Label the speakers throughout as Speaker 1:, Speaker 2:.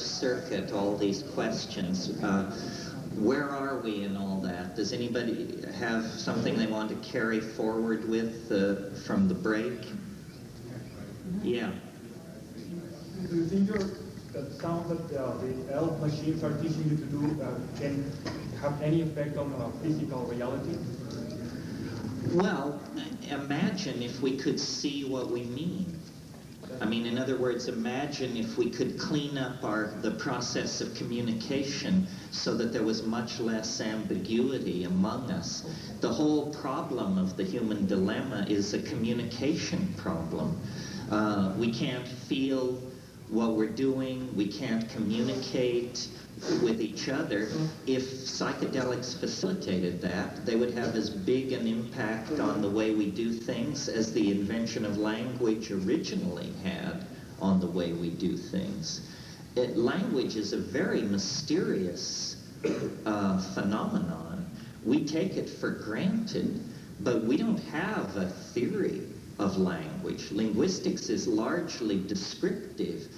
Speaker 1: circuit, all these questions. Where are we in all that? Does anybody have something they want to carry forward with from the break? Yeah.
Speaker 2: Do you think the sound that the elf machines are teaching you to do can have any effect on physical reality?
Speaker 1: Well, imagine if we could see what we mean. I mean, in other words, imagine if we could clean up the process of communication so that there was much less ambiguity among us. The whole problem of the human dilemma is a communication problem. We can't feel what we're doing, we can't communicate with each other. If psychedelics facilitated that, they would have as big an impact on the way we do things as the invention of language originally had on the way we do things. Language is a very mysterious phenomenon. We take it for granted, but we don't have a theory of language. Linguistics is largely descriptive.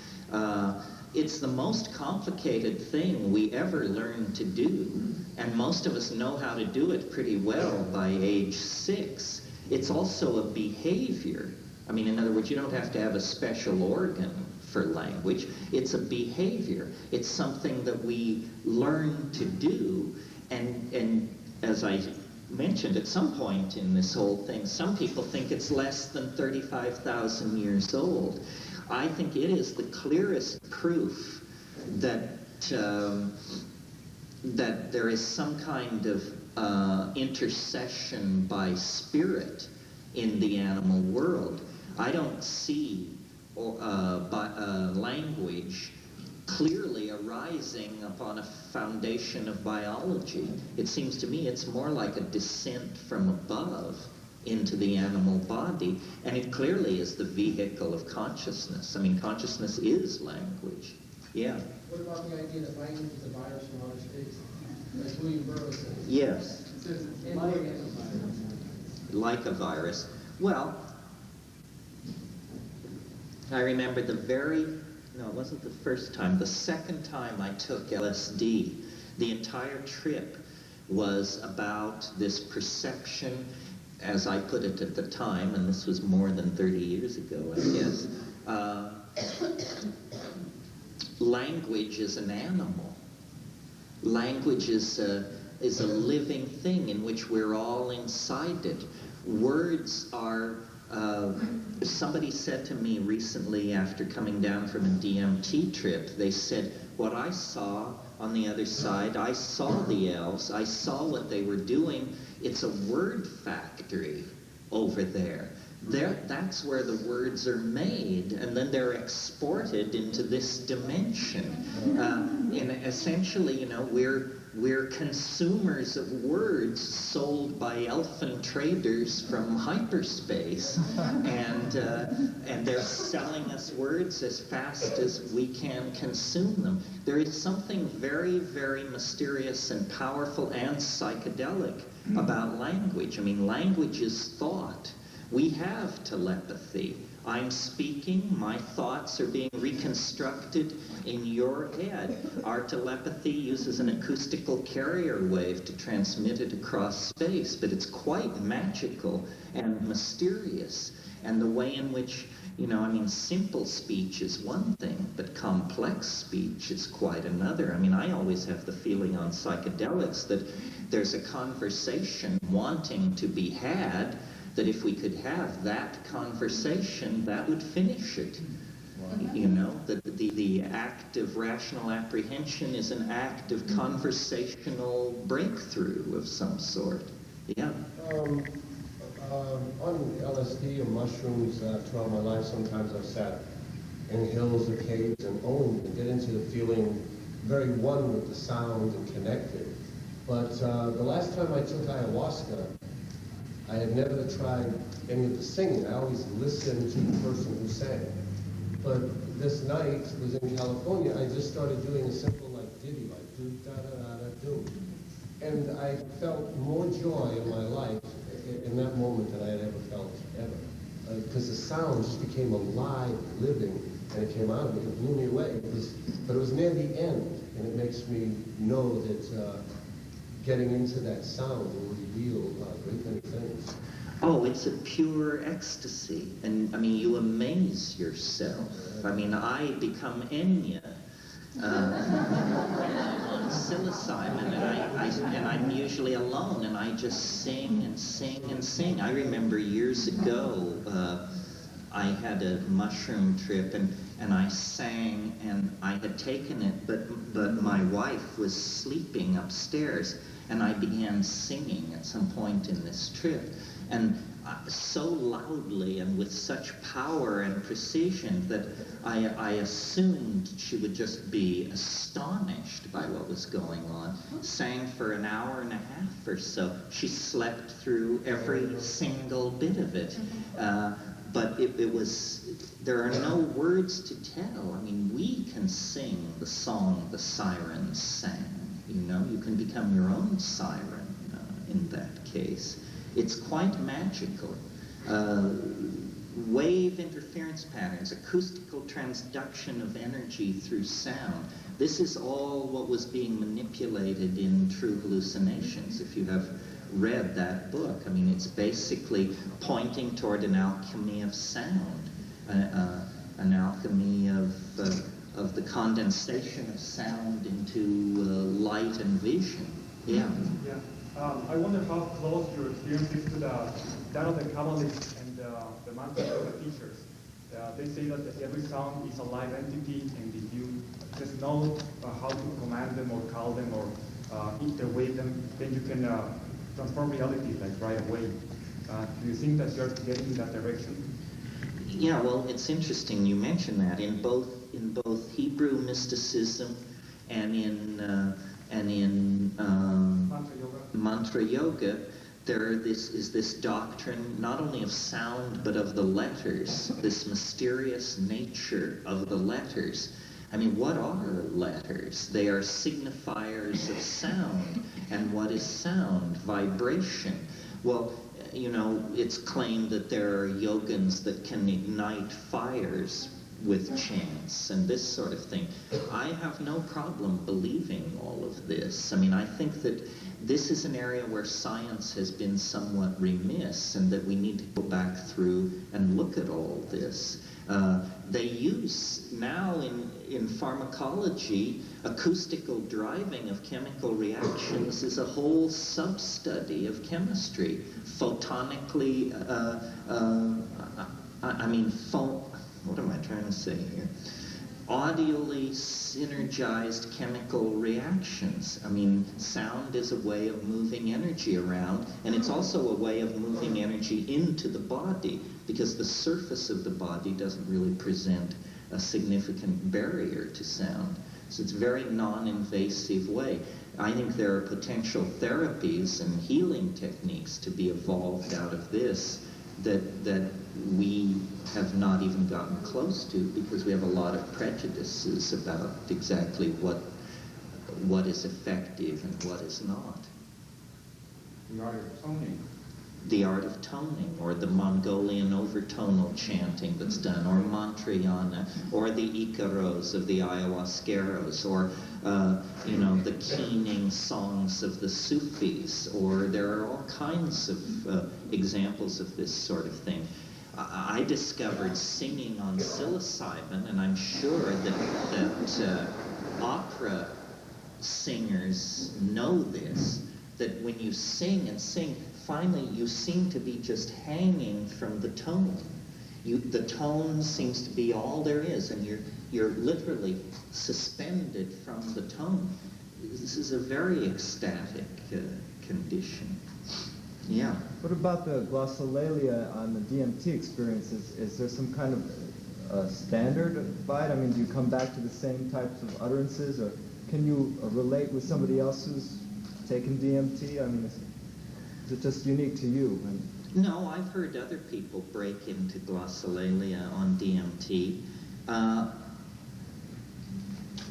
Speaker 1: It's the most complicated thing we ever learn to do, and most of us know how to do it pretty well by age 6. It's also a behavior. I mean, in other words, you don't have to have a special organ for language. It's a behavior. It's something that we learn to do, and as I mentioned at some point in this whole thing, some people think it's less than 35,000 years old. I think it is the clearest proof that that there is some kind of intercession by spirit in the animal world. I don't see language clearly arising upon a foundation of biology. It seems to me it's more like a descent from above into the animal body, and it clearly is the vehicle of consciousness. I mean, consciousness is language. Yeah.
Speaker 3: What about the idea that language is a virus from outer space? As William Burroughs says.
Speaker 1: Yes.
Speaker 3: It says it's like a virus.
Speaker 1: Like a virus. Well, I remember no, it wasn't the first time, the second time I took LSD, the entire trip was about this perception, as I put it at the time, and this was more than 30 years ago, I guess. Language is an animal. Language is a living thing in which we're all inside it. Words are, somebody said to me recently after coming down from a DMT trip, they said, what I saw on the other side, I saw the elves, I saw what they were doing. It's a word factory over there. That's where the words are made, and then they're exported into this dimension. And essentially, you know, we're consumers of words sold by elfin traders from hyperspace, and they're selling us words as fast as we can consume them. There is something very, very mysterious and powerful and psychedelic about language. I mean, language is thought. We have telepathy. I'm speaking, my thoughts are being reconstructed in your head. Our telepathy uses an acoustical carrier wave to transmit it across space, but it's quite magical and mysterious. And the way in which, you know, I mean, simple speech is one thing, but complex speech is quite another. I mean, I always have the feeling on psychedelics that there's a conversation wanting to be had, that if we could have that conversation, that would finish it. You know, the act of rational apprehension is an act of conversational breakthrough of some sort. Yeah.
Speaker 4: On LSD or mushrooms throughout my life, sometimes I've sat in hills or caves and only to get into the feeling very one with the sound and connected. But the last time I took ayahuasca, I had never tried any of the singing. I always listened to the person who sang. But this night was in California. I just started doing a simple like ditty, like do da da da da do, and I felt more joy in my life in that moment than I had ever felt ever, because the sound just became alive, living, and it came out of me, it blew me away. But it was near the end, and it makes me know that getting into that sound will reveal great many things.
Speaker 1: Oh, it's a pure ecstasy, and I mean, you amaze yourself. I mean, I become Enya on psilocybin, and I'm usually alone, and I just sing and sing and sing. I remember years ago, I had a mushroom trip, and I sang, and I had taken it, but my wife was sleeping upstairs, and I began singing at some point in this trip. And so loudly and with such power and precision that I assumed she would just be astonished by what was going on. Sang for an hour and a half or so. She slept through every single bit of it. But it was, there are no words to tell. I mean, we can sing the song the sirens sang. You know, you can become your own siren in that case. It's quite magical. Wave interference patterns, acoustical transduction of energy through sound. This is all what was being manipulated in True Hallucinations, if you have read that book. I mean, it's basically pointing toward an alchemy of sound, an alchemy of the condensation of sound into light and vision. Yeah.
Speaker 2: Yeah. I wonder how close your experience is to that of the Kabbalists and the mantra yoga teachers. They say that every sound is a live entity, and if you just know how to command them or call them or interwave them, then you can transform reality like right away. Do you think that you're getting in that direction?
Speaker 1: Yeah, well, it's interesting you mention that. In both Hebrew mysticism and in Mantra Yoga, there is this doctrine not only of sound but of the letters, this mysterious nature of the letters. I mean, what are letters? They are signifiers of sound. And what is sound? Vibration. Well, you know, it's claimed that there are yogins that can ignite fires with chants and this sort of thing. I have no problem believing all of this. I mean, I think that this is an area where science has been somewhat remiss, and that we need to go back through and look at all this. They use now in pharmacology, acoustical driving of chemical reactions is a whole sub-study of chemistry. Photonically, what am I trying to say here? Audially synergized chemical reactions. I mean, sound is a way of moving energy around, and it's also a way of moving energy into the body, because the surface of the body doesn't really present a significant barrier to sound. So it's a very non-invasive way. I think there are potential therapies and healing techniques to be evolved out of this that we have not even gotten close to, because we have a lot of prejudices about exactly what is effective and what is not.
Speaker 5: The art of toning.
Speaker 1: The art of toning, or the Mongolian overtonal chanting that's done, or Mantrayana, or the Icaros of the Ayahuasqueros, or you know, the keening songs of the Sufis, or there are all kinds of examples of this sort of thing. I discovered singing on psilocybin, and I'm sure that opera singers know this, that when you sing and sing, finally you seem to be just hanging from the tone. The tone seems to be all there is, and you're literally suspended from the tone. This is a very ecstatic condition. Yeah.
Speaker 6: What about the glossolalia on the DMT experiences? Is there some kind of standard by it? I mean, do you come back to the same types of utterances, or can you relate with somebody else who's taken DMT? I mean, is it just unique to you?
Speaker 1: No, I've heard other people break into glossolalia on DMT.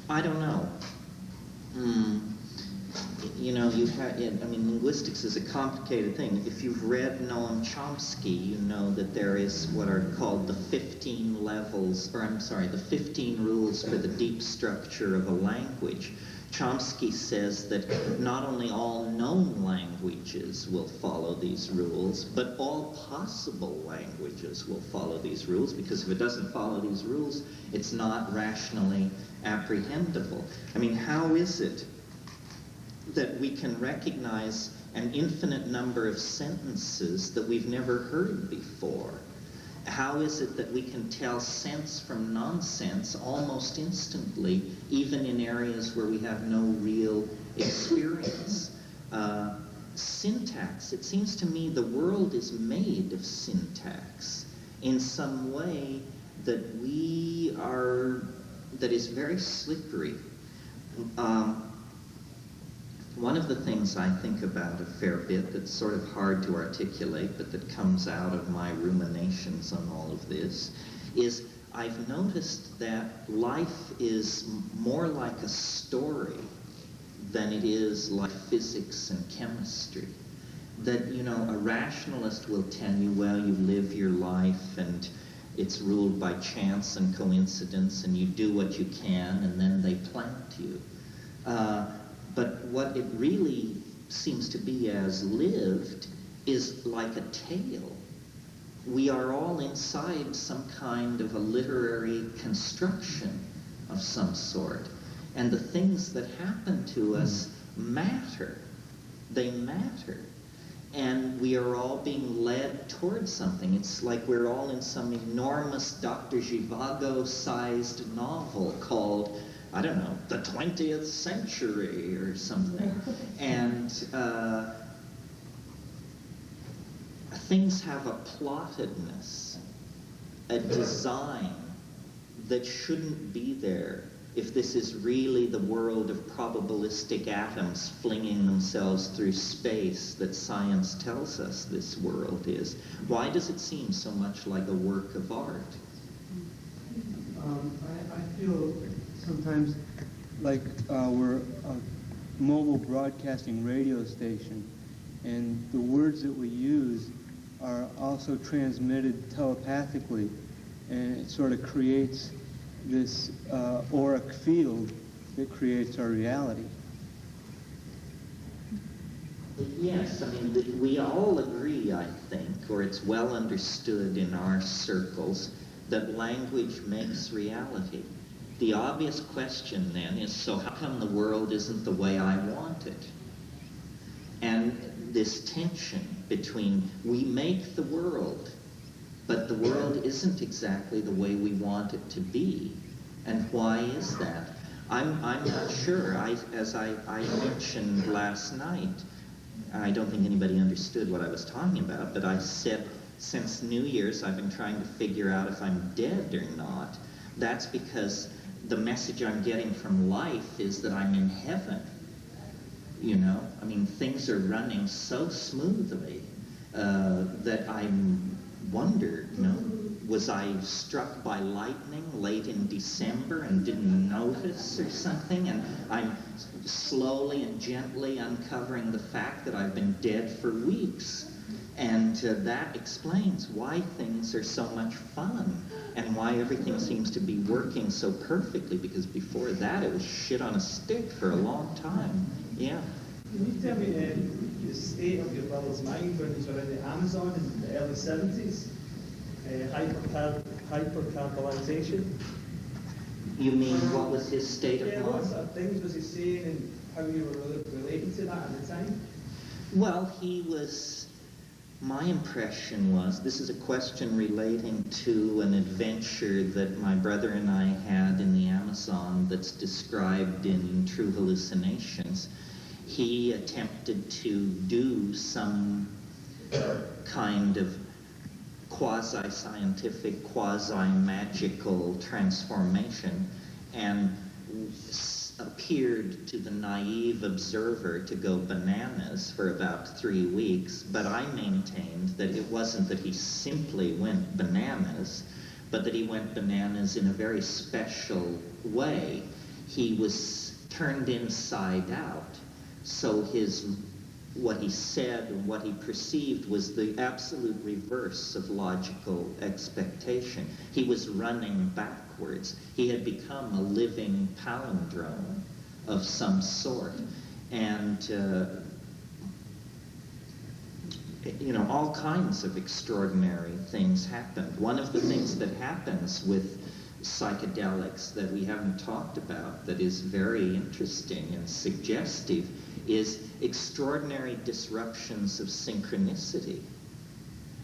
Speaker 1: I don't know. you know, you have, I mean, linguistics is a complicated thing. If you've read Noam Chomsky, you know that there is what are called the 15 levels, or I'm sorry, the 15 rules for the deep structure of a language. Chomsky says that not only all known languages will follow these rules, but all possible languages will follow these rules, because if it doesn't follow these rules, it's not rationally apprehendable. I mean, how is it that we can recognize an infinite number of sentences that we've never heard before? How is it that we can tell sense from nonsense almost instantly, even in areas where we have no real experience? Syntax, it seems to me the world is made of syntax in some way that that is very slippery. One of the things I think about a fair bit that's sort of hard to articulate, but that comes out of my ruminations on all of this, is I've noticed that life is more like a story than it is like physics and chemistry. That, you know, a rationalist will tell you, well, you live your life and it's ruled by chance and coincidence, and you do what you can, and then they plant you. But what it really seems to be as lived is like a tale. We are all inside some kind of a literary construction of some sort. And the things that happen to us matter. They matter. And we are all being led towards something. It's like we're all in some enormous Dr. Zhivago-sized novel called, I don't know, the 20th century or something. And things have a plottedness, a design that shouldn't be there if this is really the world of probabilistic atoms flinging themselves through space that science tells us this world is. Why does it seem so much like a work of art?
Speaker 7: I feel sometimes like we're a mobile broadcasting radio station, and the words that we use are also transmitted telepathically, and it sort of creates this auric field that creates our reality.
Speaker 1: Yes, I mean, we all agree, I think, or it's well understood in our circles, that language makes reality. The obvious question then is, so how come the world isn't the way I want it? And this tension between, we make the world, but the world isn't exactly the way we want it to be. And why is that? I'm not sure. As I mentioned last night, I don't think anybody understood what I was talking about, but I said, since New Year's, I've been trying to figure out if I'm dead or not. That's because the message I'm getting from life is that I'm in heaven. You know, I mean, things are running so smoothly that I wondered, you know, was I struck by lightning late in December and didn't notice or something? And I'm slowly and gently uncovering the fact that I've been dead for weeks. And that explains why things are so much fun and why everything seems to be working so perfectly, because before that it was shit on a stick for a long time. Yeah.
Speaker 8: Can you tell me the state of your brother's mind when he was around the Amazon in the early 70s? Hypercarbolization.
Speaker 1: You mean what was his state of mind?
Speaker 8: What sort of things was he saying and how you were relating to that at the time?
Speaker 1: Well, my impression was, this is a question relating to an adventure that my brother and I had in the Amazon that's described in True Hallucinations. He attempted to do some kind of quasi-scientific, quasi-magical transformation and appeared to the naive observer to go bananas for about 3 weeks, but I maintained that it wasn't that he simply went bananas, but that he went bananas in a very special way. He was turned inside out. So what he said and what he perceived was the absolute reverse of logical expectation. He was running backwards. He had become a living palindrome of some sort. And you know, all kinds of extraordinary things happened. One of the things that happens with psychedelics that we haven't talked about that is very interesting and suggestive is extraordinary disruptions of synchronicity.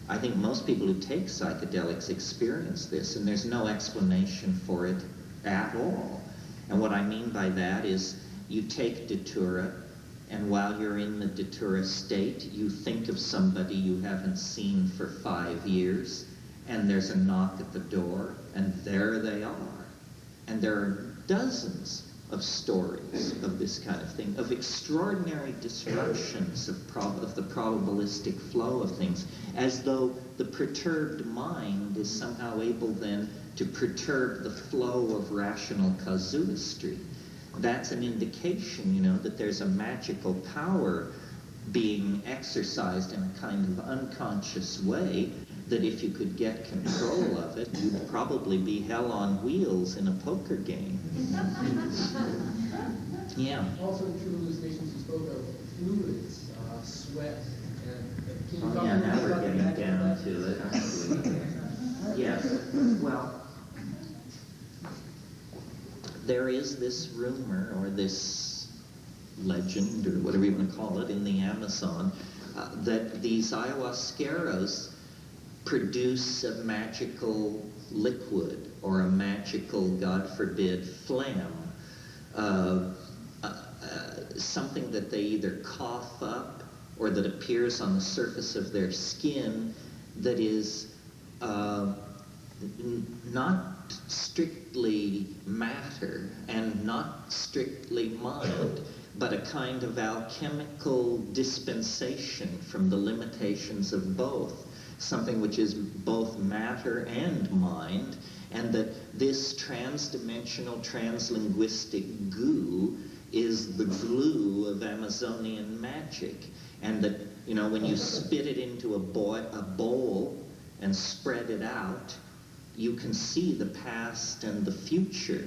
Speaker 1: I think most people who take psychedelics experience this, and there's no explanation for it at all. And what I mean by that is you take datura, and while you're in the datura state, you think of somebody you haven't seen for 5 years, and there's a knock at the door, and there they are. And there are dozens of stories of this kind of thing, of extraordinary disruptions of the probabilistic flow of things, as though the perturbed mind is somehow able then to perturb the flow of rational casuistry. That's an indication, you know, that there's a magical power being exercised in a kind of unconscious way, that if you could get control of it, you'd probably be hell on wheels in a poker game. Yeah.
Speaker 3: Also in true hallucinations, you spoke of fluids, sweat, and can you talk
Speaker 1: Yeah,
Speaker 3: a little
Speaker 1: now
Speaker 3: bit
Speaker 1: we're
Speaker 3: about the
Speaker 1: getting
Speaker 3: magic
Speaker 1: down
Speaker 3: of that?
Speaker 1: to it, aren't we? Yes. Well, there is this rumor, or this legend, or whatever you want to call it, in the Amazon, that these ayahuasqueros produce a magical liquid, or a magical, God forbid, phlegm, something that they either cough up or that appears on the surface of their skin that is not strictly matter and not strictly mind, but a kind of alchemical dispensation from the limitations of both, something which is both matter and mind, and that this transdimensional, translinguistic goo is the glue of Amazonian magic, and that, you know, when you spit it into a bowl and spread it out, you can see the past and the future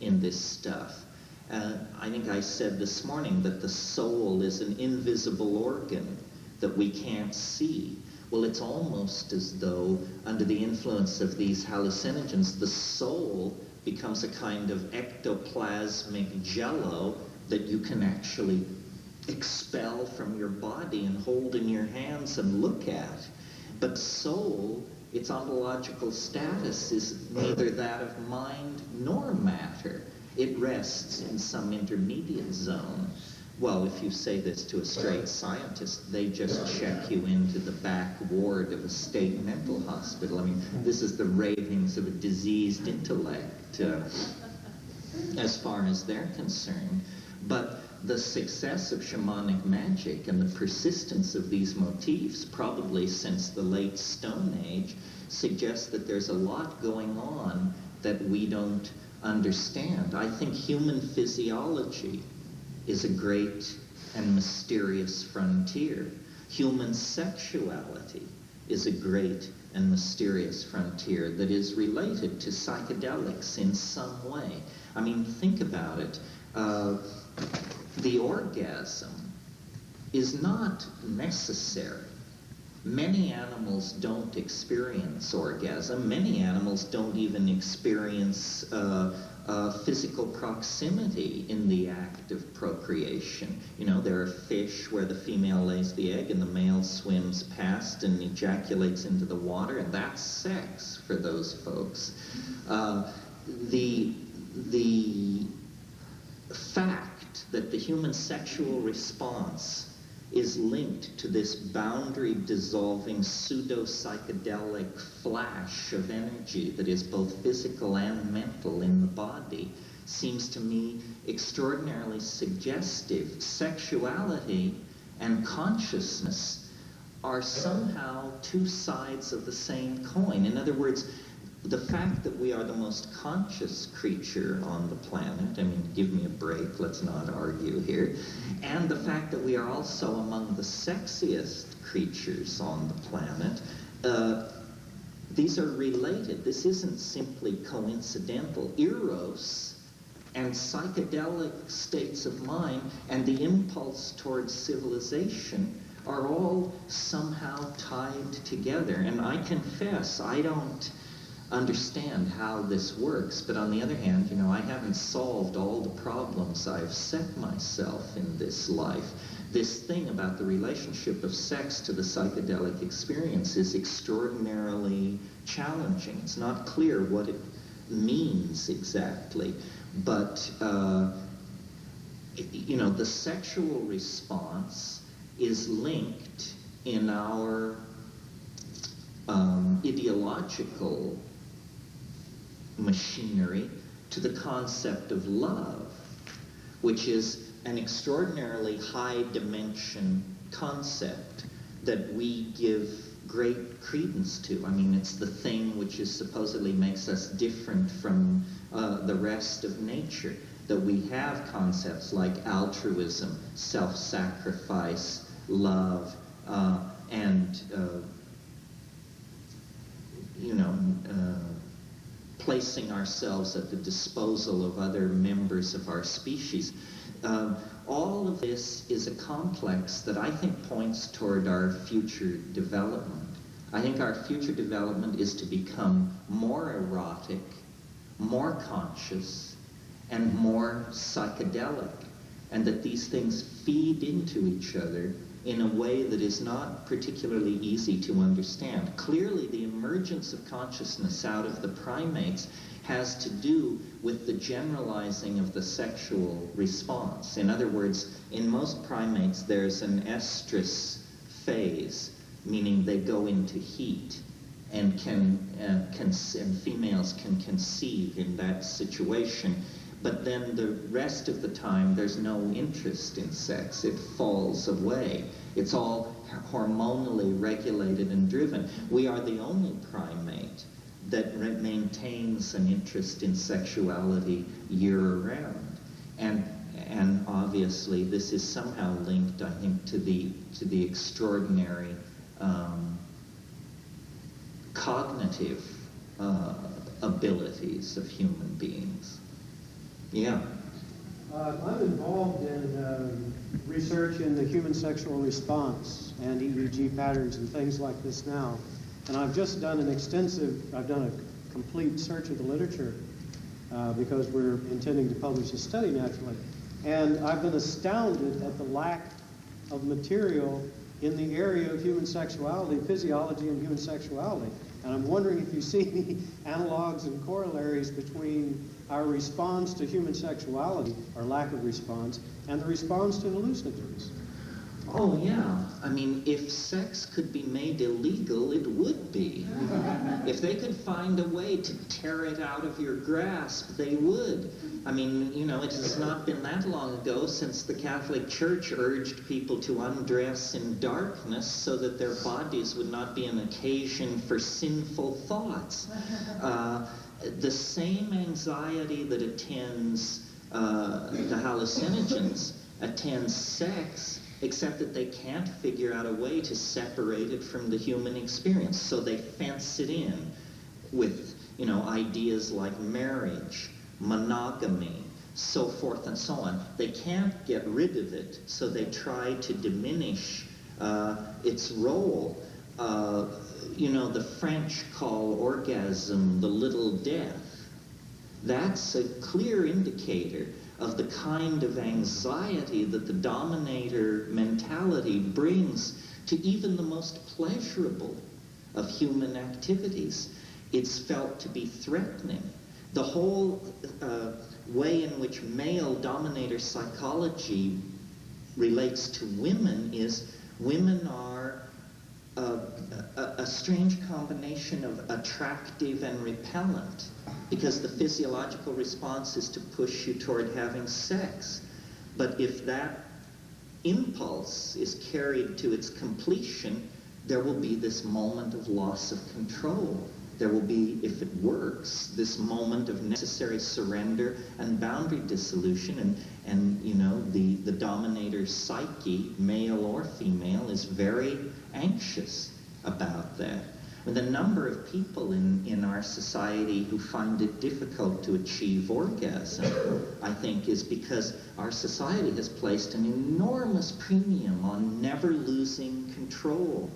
Speaker 1: in this stuff. I think I said this morning that the soul is an invisible organ that we can't see. Well, it's almost as though, under the influence of these hallucinogens, the soul becomes a kind of ectoplasmic jello that you can actually expel from your body and hold in your hands and look at. But soul, its ontological status is neither that of mind nor matter. It rests in some intermediate zone. Well, if you say this to a straight scientist, they just check you into the back ward of a state mental hospital. I mean, this is the ravings of a diseased intellect, as far as they're concerned. But the success of shamanic magic and the persistence of these motifs, probably since the late Stone Age, suggests that there's a lot going on that we don't understand. I think human physiology is a great and mysterious frontier. Human sexuality is a great and mysterious frontier that is related to psychedelics in some way. I mean, think about it. The orgasm is not necessary. Many animals don't experience orgasm. Many animals don't even experience physical proximity in the act of procreation. You know, there are fish where the female lays the egg and the male swims past and ejaculates into the water, and that's sex for those folks. The fact that the human sexual response is linked to this boundary-dissolving pseudo-psychedelic flash of energy that is both physical and mental in the body seems to me extraordinarily suggestive. Sexuality and consciousness are somehow two sides of the same coin. In other words, the fact that we are the most conscious creature on the planet, I mean, give me a break, let's not argue here, and the fact that we are also among the sexiest creatures on the planet, these are related. This isn't simply coincidental. Eros and psychedelic states of mind and the impulse towards civilization are all somehow tied together. And I confess, I don't understand how this works, but on the other hand, you know, I haven't solved all the problems I've set myself in this life. This thing about the relationship of sex to the psychedelic experience is extraordinarily challenging. It's not clear what it means exactly, but you know, the sexual response is linked in our ideological machinery to the concept of love, which is an extraordinarily high dimension concept that we give great credence to. I mean, it's the thing which is supposedly makes us different from the rest of nature, that we have concepts like altruism, self-sacrifice, love, and you know, placing ourselves at the disposal of other members of our species. All of this is a complex that I think points toward our future development. I think our future development is to become more erotic, more conscious, and more psychedelic, and that these things feed into each other in a way that is not particularly easy to understand. Clearly, the emergence of consciousness out of the primates has to do with the generalizing of the sexual response. In other words, in most primates, there's an estrus phase, meaning they go into heat, and females can conceive in that situation. But then the rest of the time, there's no interest in sex. It falls away. It's all hormonally regulated and driven. We are the only primate that maintains an interest in sexuality year-round. And obviously, this is somehow linked, I think, to the extraordinary cognitive abilities of human beings. Yeah.
Speaker 9: I'm involved in research in the human sexual response and EEG patterns and things like this now. And I've just done I've done a complete search of the literature because we're intending to publish a study naturally. And I've been astounded at the lack of material in the area of human sexuality, physiology and human sexuality. And I'm wondering if you see any analogs and corollaries between our response to human sexuality, or lack of response, and the response to hallucinogens.
Speaker 1: Oh, yeah. I mean, if sex could be made illegal, it would be. If they could find a way to tear it out of your grasp, they would. I mean, you know, it has not been that long ago since the Catholic Church urged people to undress in darkness so that their bodies would not be an occasion for sinful thoughts. The same anxiety that attends the hallucinogens attends sex, except that they can't figure out a way to separate it from the human experience. So they fence it in with, you know, ideas like marriage, monogamy, so forth and so on. They can't get rid of it, so they try to diminish its role. You know, the French call orgasm the little death. That's a clear indicator of the kind of anxiety that the dominator mentality brings to even the most pleasurable of human activities. It's felt to be threatening. The whole way in which male dominator psychology relates to women is women are a strange combination of attractive and repellent, because the physiological response is to push you toward having sex. But if that impulse is carried to its completion, there will be this moment of loss of control. There will be, if it works, this moment of necessary surrender and boundary dissolution, and you know, the dominator's psyche, male or female, is very anxious about that. And the number of people in our society who find it difficult to achieve orgasm, I think, is because our society has placed an enormous premium on never losing control,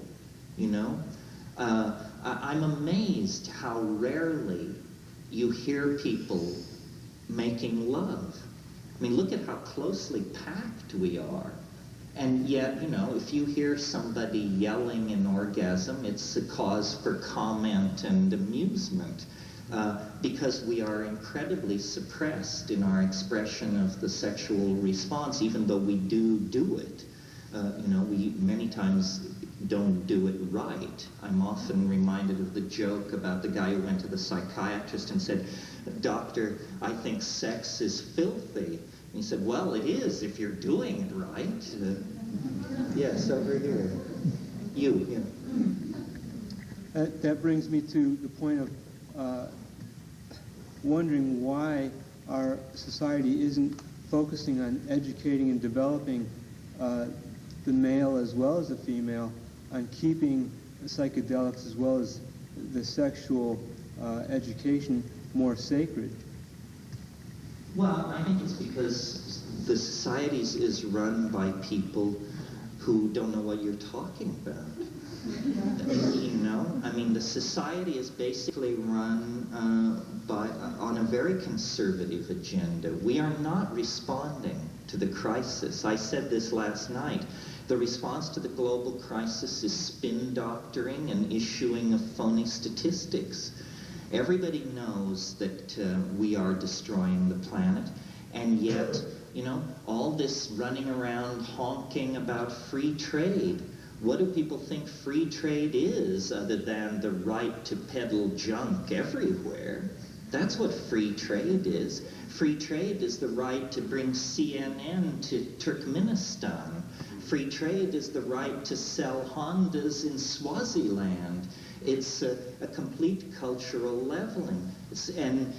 Speaker 1: you know? I'm amazed how rarely you hear people making love. I mean, look at how closely packed we are. And yet, you know, if you hear somebody yelling in orgasm, it's a cause for comment and amusement, because we are incredibly suppressed in our expression of the sexual response, even though we do it. You know, we many times don't do it right. I'm often reminded of the joke about the guy who went to the psychiatrist and said, "Doctor, I think sex is filthy." And he said, "Well, it is if you're doing it right." Yes, over here. You, yeah.
Speaker 7: That brings me to the point of wondering why our society isn't focusing on educating and developing the male as well as the female, on keeping the psychedelics as well as the sexual education more sacred.
Speaker 1: Well, I think it's because the society is run by people who don't know what you're talking about. You know, I mean, the society is basically run on a very conservative agenda. We are not responding to the crisis. I said this last night. The response to the global crisis is spin doctoring and issuing of phony statistics. Everybody knows that we are destroying the planet, and yet, you know, all this running around honking about free trade. What do people think free trade is other than the right to peddle junk everywhere? That's what free trade is. Free trade is the right to bring CNN to Turkmenistan. Free trade is the right to sell Hondas in Swaziland. It's a complete cultural leveling. And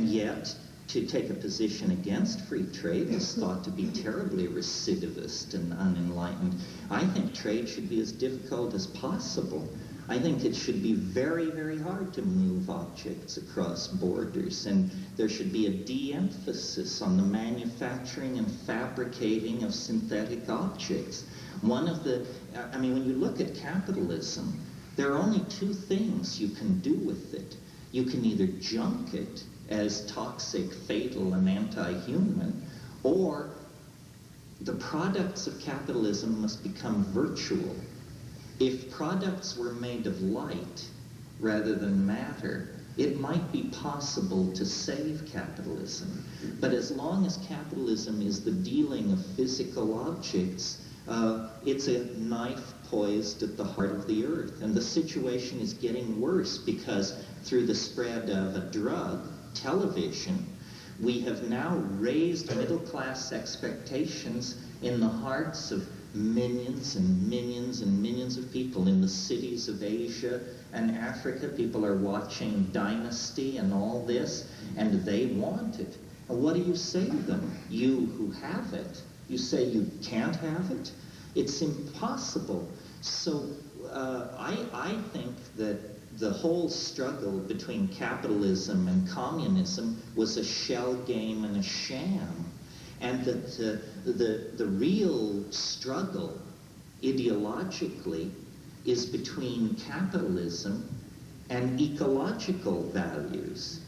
Speaker 1: yet, to take a position against free trade is thought to be terribly recidivist and unenlightened. I think trade should be as difficult as possible. I think it should be very, very hard to move objects across borders, and there should be a de-emphasis on the manufacturing and fabricating of synthetic objects. One of the, I mean, when you look at capitalism, there are only two things you can do with it. You can either junk it as toxic, fatal, and anti-human, or the products of capitalism must become virtual. If products were made of light rather than matter, it might be possible to save capitalism. But as long as capitalism is the dealing of physical objects, it's a knife poised at the heart of the earth. And the situation is getting worse because through the spread of a drug, television, we have now raised middle-class expectations in the hearts of millions and millions and millions of people in the cities of Asia and Africa. People are watching Dynasty and all this, and they want it. And what do you say to them? You who have it, you say you can't have it? It's impossible. So I think that the whole struggle between capitalism and communism was a shell game and a sham. And that the real struggle ideologically is between capitalism and ecological values,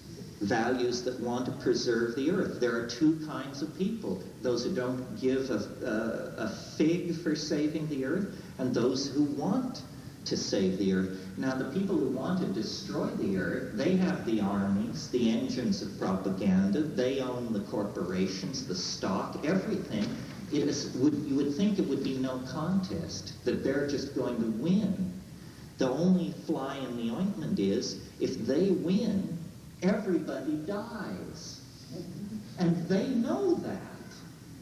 Speaker 1: values that want to preserve the earth. There are two kinds of people, those who don't give a fig for saving the earth, and those who want to save the earth. Now, the people who want to destroy the earth, they have the armies, the engines of propaganda, they own the corporations, the stock, everything. You would think it would be no contest, that they're just going to win. The only fly in the ointment is, if they win, everybody dies. And they know that.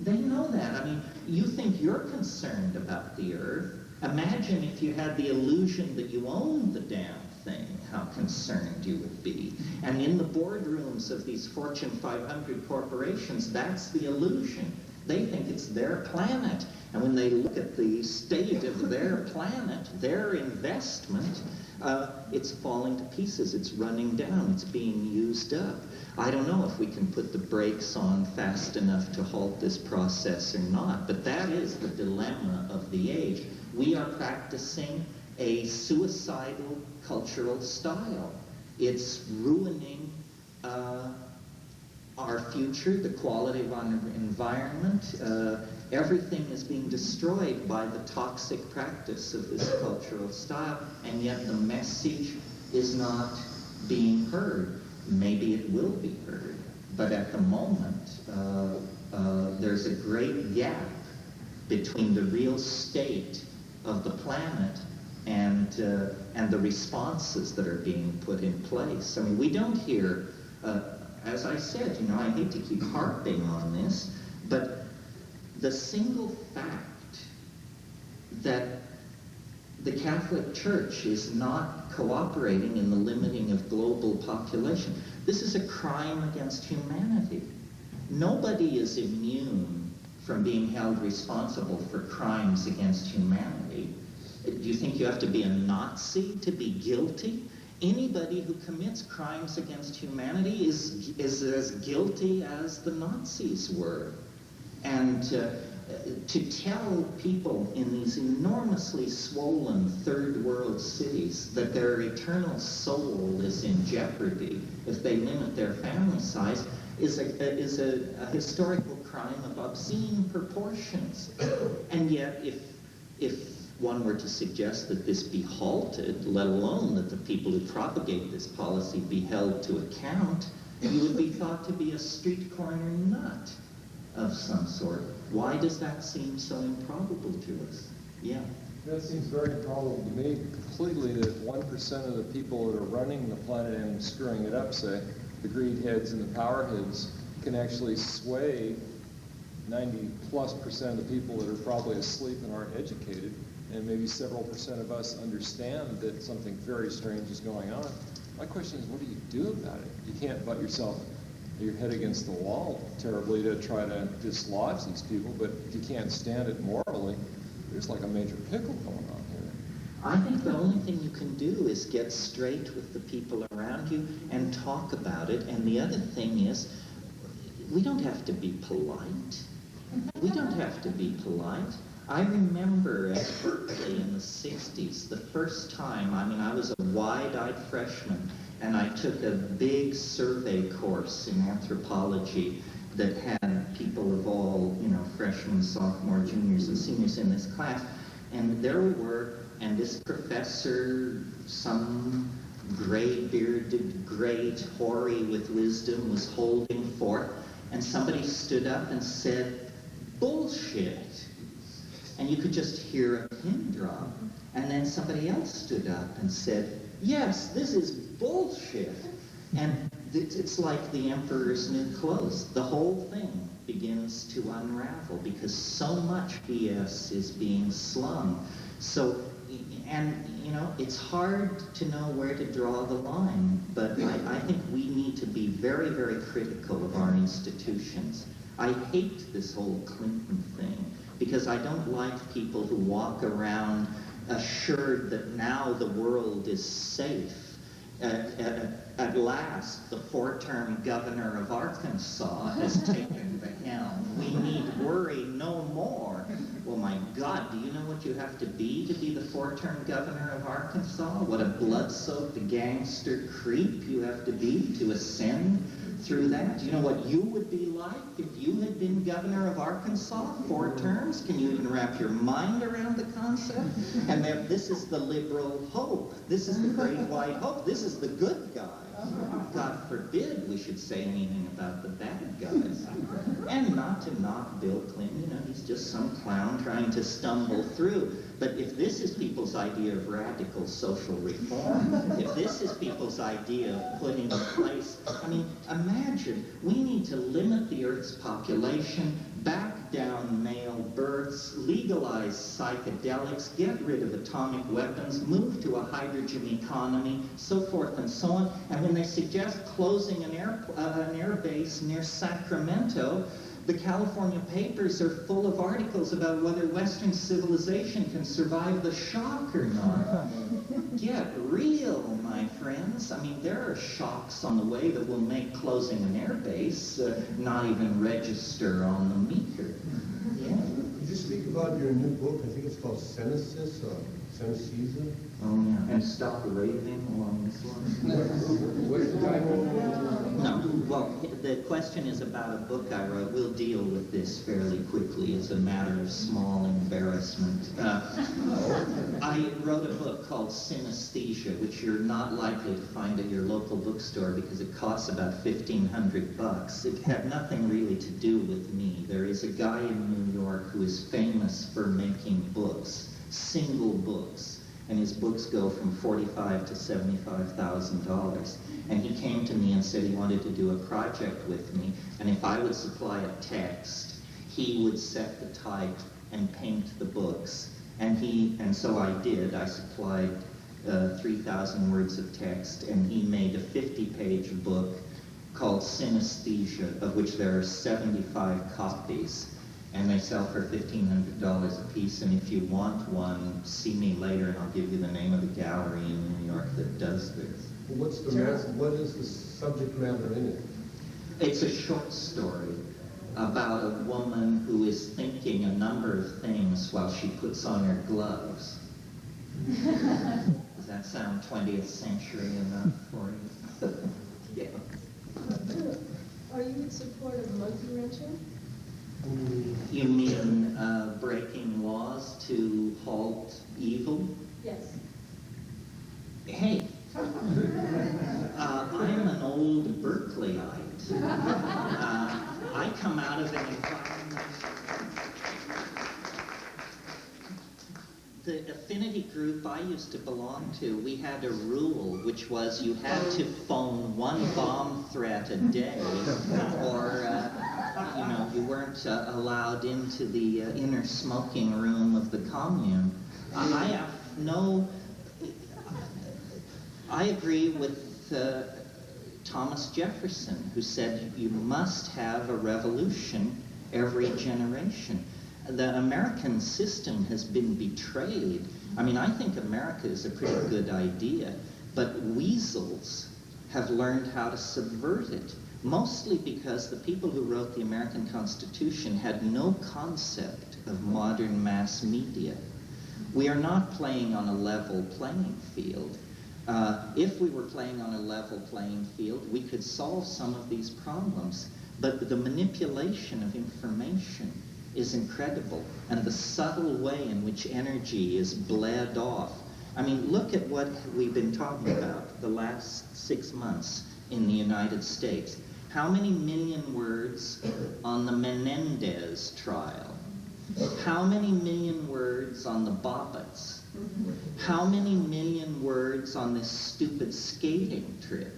Speaker 1: They know that. I mean, you think you're concerned about the earth. Imagine if you had the illusion that you owned the damn thing. you would be. And in the boardrooms of these Fortune 500 corporations, that's the illusion. They think it's their planet. And when they look at the state of their planet, their investment, it's falling to pieces. It's running down. It's being used up. I don't know if we can put the brakes on fast enough to halt this process or not, but that is the dilemma of the age. We are practicing a suicidal cultural style. It's ruining our future, the quality of our environment. Everything is being destroyed by the toxic practice of this cultural style, and yet the message is not being heard. Maybe it will be heard, but at the moment, there's a great gap between the real state of the planet and the responses that are being put in place. I mean, we don't hear, as I said, you know, I hate to keep harping on this, but the single fact that the Catholic Church is not cooperating in the limiting of global population, this is a crime against humanity. Nobody is immune from being held responsible for crimes against humanity. Do you think you have to be a Nazi to be guilty? Anybody who commits crimes against humanity is as guilty as the Nazis were. And to tell people in these enormously swollen third world cities that their eternal soul is in jeopardy if they limit their family size is a historical crime of obscene proportions. And yet, if one were to suggest that this be halted, let alone that the people who propagate this policy be held to account, you would be thought to be a street corner nut of some sort. Why does that seem so improbable to us? Yeah.
Speaker 10: That seems very improbable to me completely, that 1% of the people that are running the planet and screwing it up, say, the greed heads and the power heads, can actually sway 90+% of the people that are probably asleep and aren't educated, and maybe several percent of us understand that something very strange is going on. My question is, what do you do about it? You can't butt your head against the wall terribly to try to dislodge these people, but if you can't stand it morally, there's like a major pickle going on here.
Speaker 1: I think the only thing you can do is get straight with the people around you and talk about it. And the other thing is, we don't have to be polite. We don't have to be polite. I remember at Berkeley in the 60s, the first time, I mean, I was a wide-eyed freshman, and I took a big survey course in anthropology that had people of all, you know, freshmen, sophomore, juniors, and seniors in this class. And there we were, and this professor, some gray-bearded, great, hoary with wisdom, was holding forth, and somebody stood up and said, "Bullshit." And you could just hear a pin drop. And then somebody else stood up and said, "Yes, this is bullshit." And it's like the emperor's new clothes. The whole thing begins to unravel because so much BS is being slung. So, and you know, it's hard to know where to draw the line, but I think we need to be very, very critical of our institutions. I hate this whole Clinton thing because I don't like people who walk around assured that now the world is safe. At last, the 4-term governor of Arkansas has taken the helm. We need worry no more. Well, my God, do you know what you have to be the 4-term governor of Arkansas? What a blood-soaked gangster creep you have to be to ascend through that. Do you know what you would be like if you had been governor of Arkansas 4 terms? Can you even wrap your mind around the concept? And then this is the liberal hope. This is the great white hope. This is the good guy. God forbid we should say anything about the bad guys. And not to knock Bill Clinton, you know, he's just some clown trying to stumble through. But if this is people's idea of radical social reform, if this is people's idea of putting in place, I mean, imagine, we need to limit the Earth's population back clamp down male births, legalize psychedelics, get rid of atomic weapons, move to a hydrogen economy, so forth and so on. And when they suggest closing an air base near Sacramento, the California papers are full of articles about whether Western civilization can survive the shock or not. Get real, my friends. I mean, there are shocks on the way that will make closing an air base not even register on the meter. Yeah.
Speaker 4: Could you speak about your new book? I think it's called Senesis or Senescesa.
Speaker 1: Oh, yeah. And stop raving along this line.
Speaker 4: What's the title?
Speaker 1: No. Well, the question is about a book I wrote. We'll deal with this fairly quickly. It's a matter of small embarrassment. I wrote a book called Synesthesia, which you're not likely to find at your local bookstore because it costs about $1,500. It had nothing really to do with me. There is a guy in New York who is famous for making books, single books. And his books go from $45,000 to $75,000. And he came to me and said he wanted to do a project with me, and if I would supply a text, he would set the type and paint the books. And so I did. I supplied 3,000 words of text, and he made a 50-page book called Synesthesia, of which there are 75 copies. And they sell for $1,500 a piece, and if you want one, see me later and I'll give you the name of the gallery in New York that does this.
Speaker 4: What is the subject matter in it?
Speaker 1: It's a short story about a woman who is thinking a number of things while she puts on her gloves. Does that sound 20th century enough for you? Yeah.
Speaker 11: Are you in support of monkey wrenching?
Speaker 1: You mean breaking laws to halt evil?
Speaker 11: Yes.
Speaker 1: Hey, I'm an old Berkeleyite. I come out of an environment. The affinity group I used to belong to, we had a rule, which was you had to phone one bomb threat a day, or you weren't allowed into the inner smoking room of the commune. I agree with Thomas Jefferson, who said you must have a revolution every generation. The American system has been betrayed. I mean, I think America is a pretty good idea, but weasels have learned how to subvert it, mostly because the people who wrote the American Constitution had no concept of modern mass media. We are not playing on a level playing field. If we were playing on a level playing field, we could solve some of these problems, but the manipulation of information is incredible, and the subtle way in which energy is bled off. I mean, look at what we've been talking about the last 6 months in the United States. How many million words on the Menendez trial? How many million words on the Bobbitts? How many million words on this stupid skating trip?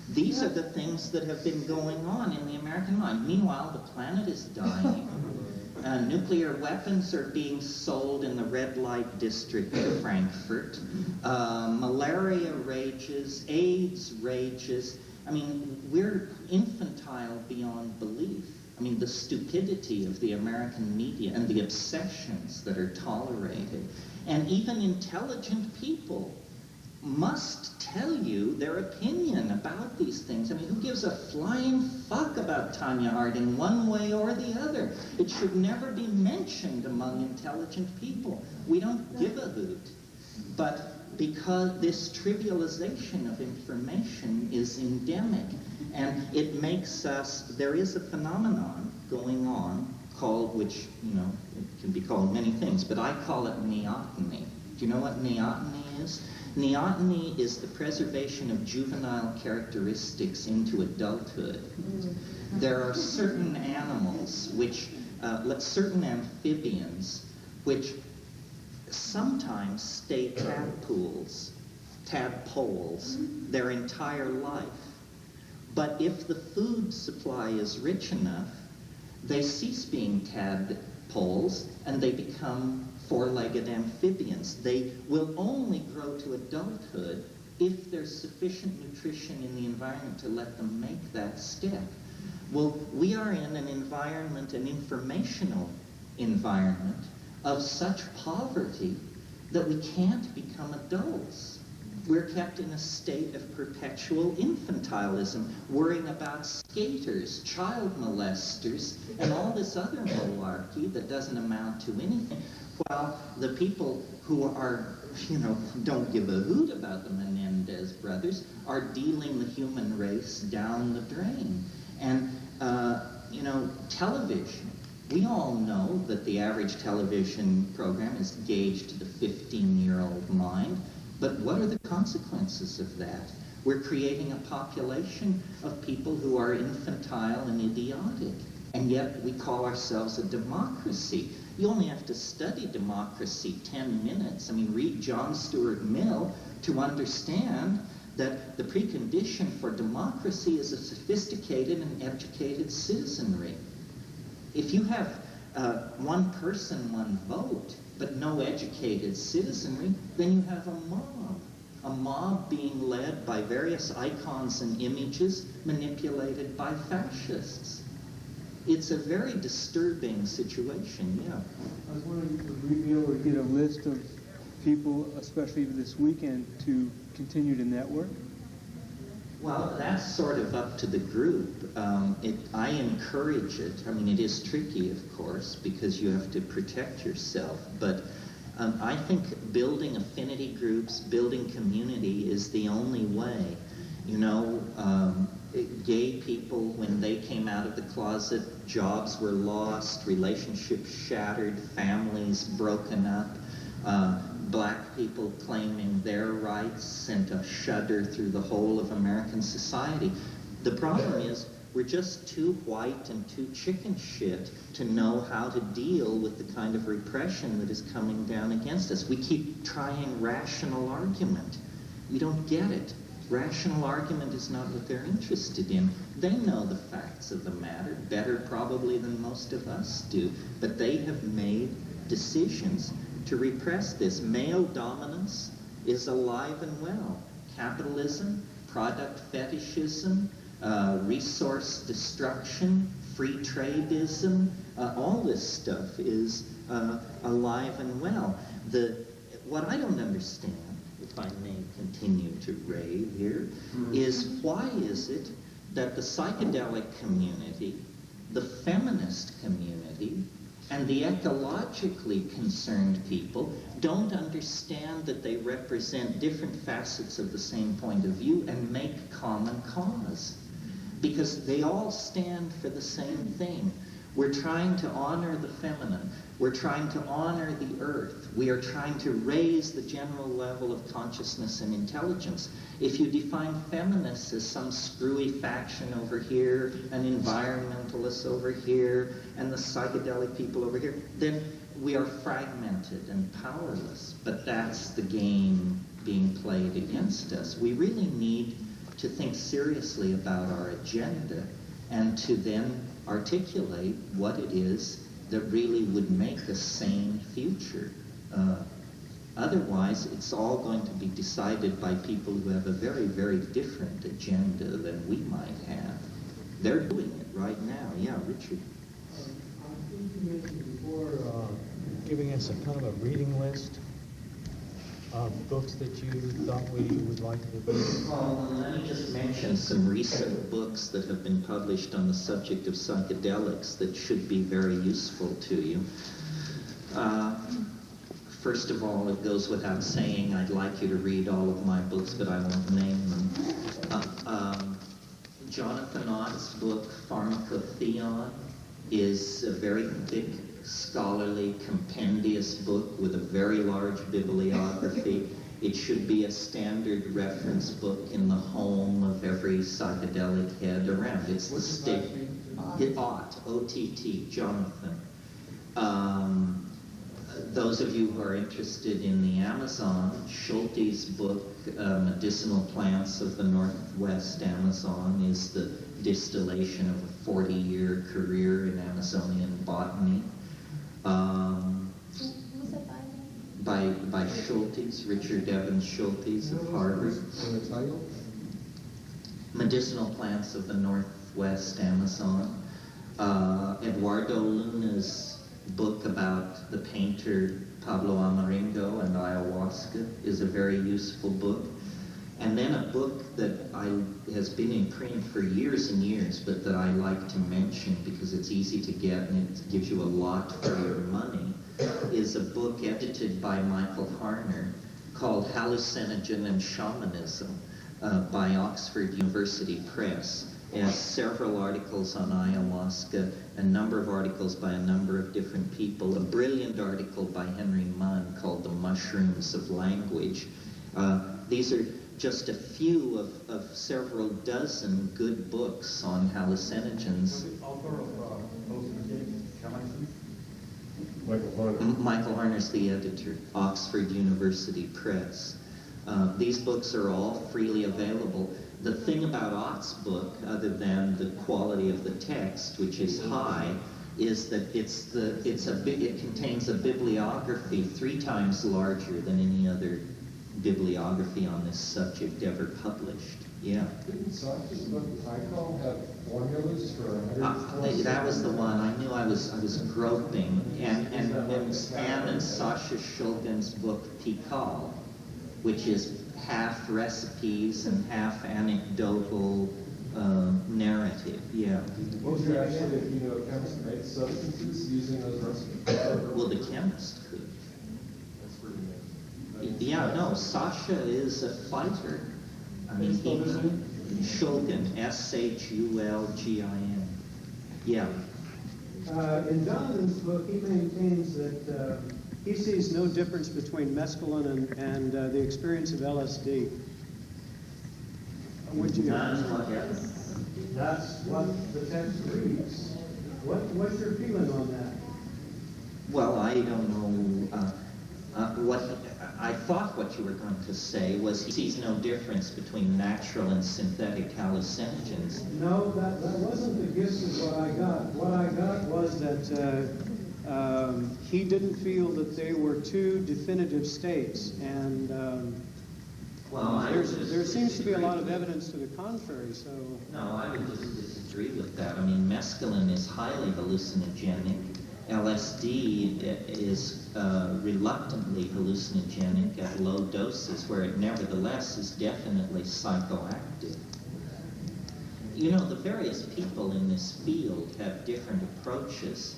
Speaker 1: These are the things that have been going on in the American mind. Meanwhile, the planet is dying. Nuclear weapons are being sold in the red light district of Frankfurt. Malaria rages, AIDS rages. I mean, we're infantile beyond belief. I mean, the stupidity of the American media and the obsessions that are tolerated. And even intelligent people must tell you their opinion about these things. I mean, who gives a flying fuck about Tanya Harding one way or the other? It should never be mentioned among intelligent people. We don't give a hoot. But because this trivialization of information is endemic, and it makes us, there is a phenomenon going on called, which, it can be called many things, but I call it neoteny. Do you know what neoteny is? Neoteny is the preservation of juvenile characteristics into adulthood. There are certain animals, certain amphibians, which sometimes stay tadpoles their entire life. But if the food supply is rich enough, They cease being tadpoles and they become four-legged amphibians. They will only grow to adulthood if there's sufficient nutrition in the environment to let them make that step. Well, we are in an environment, an informational environment of such poverty that we can't become adults. We're kept in a state of perpetual infantilism, worrying about skaters, child molesters, and all this other malarkey that doesn't amount to anything. While the people who are, don't give a hoot about the Menendez brothers are dealing the human race down the drain. And, television. We all know that the average television program is gauged to the 15-year-old mind, but what are the consequences of that? We're creating a population of people who are infantile and idiotic, and yet we call ourselves a democracy. You only have to study democracy 10 minutes. I mean, read John Stuart Mill to understand that the precondition for democracy is a sophisticated and educated citizenry. If you have one person, one vote, but no educated citizenry, then you have a mob being led by various icons and images manipulated by fascists. It's a very disturbing situation, yeah.
Speaker 7: I was wondering, would we be able to get a list of people, especially this weekend, to continue to network?
Speaker 1: Well, that's sort of up to the group. I encourage it. I mean, it is tricky, of course, because you have to protect yourself. But I think building affinity groups, building community is the only way. Gay people, when they came out of the closet, jobs were lost, relationships shattered, families broken up. Black people claiming their rights sent a shudder through the whole of American society. The problem is we're just too white and too chicken shit to know how to deal with the kind of repression that is coming down against us. We keep trying rational argument. You don't get it. Rational argument is not what they're interested in. They know the facts of the matter better probably than most of us do, but they have made decisions to repress this. Male dominance is alive and well. Capitalism, product fetishism, resource destruction, free tradeism, all this stuff is alive and well. What I don't understand, if I may continue to rave here, is why is it that the psychedelic community, the feminist community, and the ecologically concerned people don't understand that they represent different facets of the same point of view and make common cause? Because they all stand for the same thing. We're trying to honor the feminine. We're trying to honor the earth. We are trying to raise the general level of consciousness and intelligence. If you define feminists as some screwy faction over here, an environmentalist over here, and the psychedelic people over here, then we are fragmented and powerless. But that's the game being played against us. We really need to think seriously about our agenda and to then articulate what it is that really would make a sane future. Otherwise, it's all going to be decided by people who have a very, very different agenda than we might have. They're doing it right now. Yeah, Richard.
Speaker 12: I think you mentioned before giving us a kind of a reading list of books that you thought we would like to read.
Speaker 1: Well, let me just mention some recent books that have been published on the subject of psychedelics that should be very useful to you. First of all, it goes without saying, I'd like you to read all of my books, but I won't name them. Jonathan Ott's book, Pharmacotheon, is a very thick, scholarly, compendious book with a very large bibliography. It should be a standard reference book in the home of every psychedelic head around. It's the state. Ott, O-T-T, Jonathan. those of you who are interested in the Amazon, Schulte's book, Medicinal Plants of the Northwest Amazon, is the distillation of a 40-year career in Amazonian botany.
Speaker 11: Who's that by?
Speaker 1: By Schulte's, Richard Evans Schulte's of Harvard.
Speaker 4: And the title?
Speaker 1: Medicinal Plants of the Northwest Amazon. Eduardo Luna's book about the painter Pablo Amaringo and ayahuasca is a very useful book. And then a book that has been in print for years and years, but that I like to mention because it's easy to get and it gives you a lot for your money, is a book edited by Michael Harner called Hallucinogen and Shamanism by Oxford University Press. It has several articles on ayahuasca, a number of articles by a number of different people, a brilliant article by Henry Munn called The Mushrooms of Language. These are just a few of several dozen good books on hallucinogens.
Speaker 2: The author of Shamanism?
Speaker 4: Michael Harner.
Speaker 1: Michael Harner's the editor, Oxford University Press. These books are all freely available. The thing about Ott's book, other than the quality of the text, which is high, is that it contains a bibliography 3 times larger than any other bibliography on this subject ever published. Yeah.
Speaker 4: Didn't Sasha's book, Icon, have formulas for 100?
Speaker 1: That was the one. I knew I was groping. And Anne and Sasha Shulgin's book, Tikal, which is half recipes and half anecdotal narrative. Yeah.
Speaker 10: What was your idea if you know a chemist made substances using those recipes?
Speaker 1: Well, the chemist could.
Speaker 10: That's pretty amazing.
Speaker 1: Yeah, no, Sasha is a fighter. I mean, Shulgin, Shulgin. Yeah.
Speaker 9: In Jonathan's book, he maintains that he sees no difference between mescaline and the experience of LSD. Would you?
Speaker 3: That's what the text reads. What's your feeling on that?
Speaker 1: Well, I don't know. I thought what you were going to say was he sees no difference between natural and synthetic hallucinogens.
Speaker 9: No, that wasn't the gist of what I got. What I got was that he didn't feel that they were 2 definitive states, and there seems to be a lot of evidence to the contrary. So
Speaker 1: no, I would just disagree with that. I mean, mescaline is highly hallucinogenic. LSD is reluctantly hallucinogenic at low doses, where it nevertheless is definitely psychoactive. You know, the various people in this field have different approaches.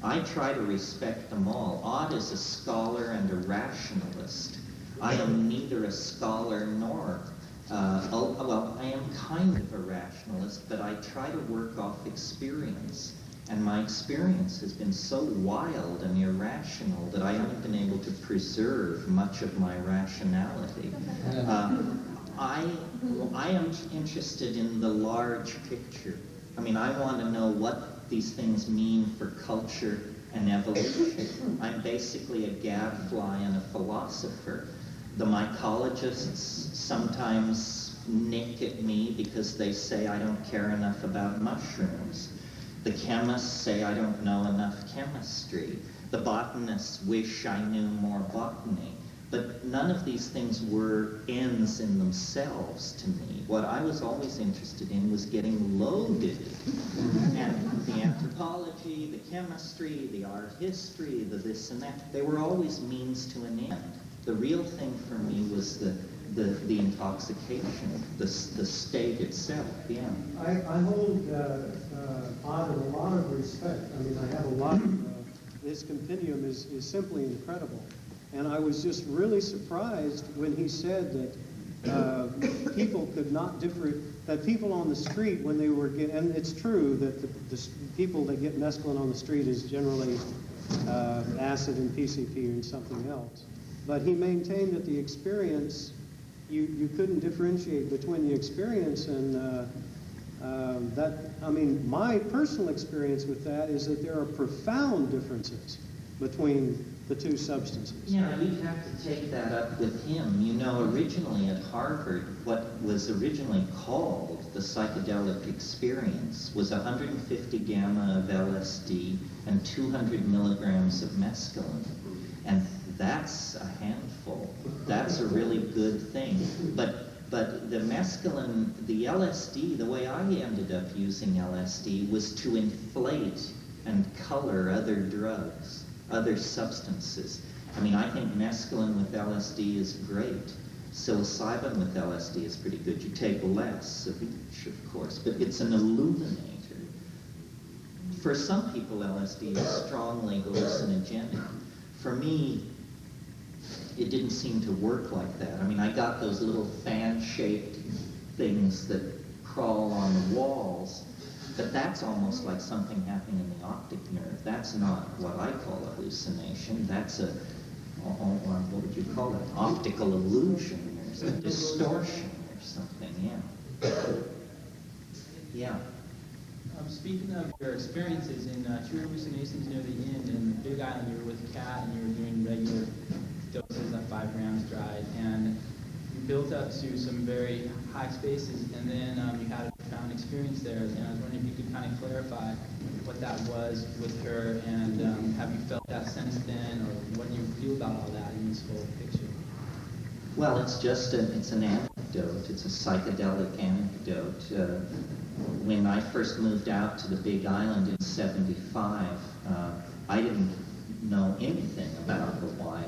Speaker 1: I try to respect them all. Ott is a scholar and a rationalist. I am neither a scholar nor, well, I am kind of a rationalist, but I try to work off experience. And my experience has been so wild and irrational that I haven't been able to preserve much of my rationality. I am interested in the large picture. I mean, I want to know what these things mean for culture and evolution. I'm basically a gadfly and a philosopher. The mycologists sometimes nick at me because they say I don't care enough about mushrooms. The chemists say I don't know enough chemistry. The botanists wish I knew more botany. But none of these things were ends in themselves to me. What I was always interested in was getting loaded. And the anthropology, the chemistry, the art history, the this and that, they were always means to an end. The real thing for me was the intoxication, the state itself, yeah.
Speaker 9: I hold Ott in a lot of respect. I mean, I have a lot of, his compendium is simply incredible. And I was just really surprised when he said that people could not differ, that people on the street when they were getting, and it's true that the people that get mescaline on the street is generally acid and PCP and something else. But he maintained that the experience, you couldn't differentiate between the experience and that, I mean, my personal experience with that is that there are profound differences between the two substances.
Speaker 1: Yeah, you'd have to take that up with him. You know, originally at Harvard, what was originally called the psychedelic experience was 150 gamma of LSD and 200 milligrams of mescaline. And that's a handful. That's a really good thing. But the mescaline, the LSD, the way I ended up using LSD was to inflate and color other drugs, other substances. I mean, I think mescaline with LSD is great. Psilocybin with LSD is pretty good. You take less of each, of course, but it's an illuminator. For some people, LSD is strongly hallucinogenic. For me, it didn't seem to work like that. I mean, I got those little fan-shaped things that crawl on the walls, but that's almost like something happening in the optic nerve. That's not what I call a hallucination. That's a, what would you call it? Optical illusion or a distortion or something, yeah. Yeah.
Speaker 13: Speaking of your experiences in true hallucinations near the end, in the Big Island, you were with Cat and you were doing regular doses of 5 grams dried, and you built up to some very high spaces, and then you had a profound experience there. And I was wondering if you could kind of clarify what that was with her, and have you felt that since then, or what do you feel about all that in this whole picture?
Speaker 1: Well, it's just it's an anecdote. It's a psychedelic anecdote. When I first moved out to the Big Island in '75, I didn't know anything about Hawaii.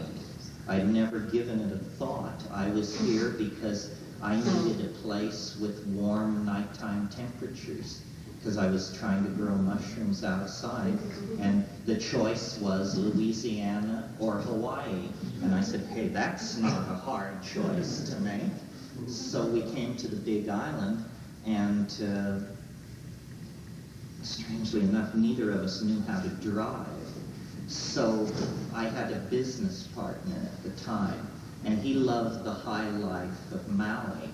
Speaker 1: I'd never given it a thought. I was here because I needed a place with warm nighttime temperatures, because I was trying to grow mushrooms outside, and the choice was Louisiana or Hawaii. And I said, hey, that's not a hard choice to make. So we came to the Big Island, and strangely enough, neither of us knew how to drive. So I had a business partner at the time, and he loved the high life of Maui.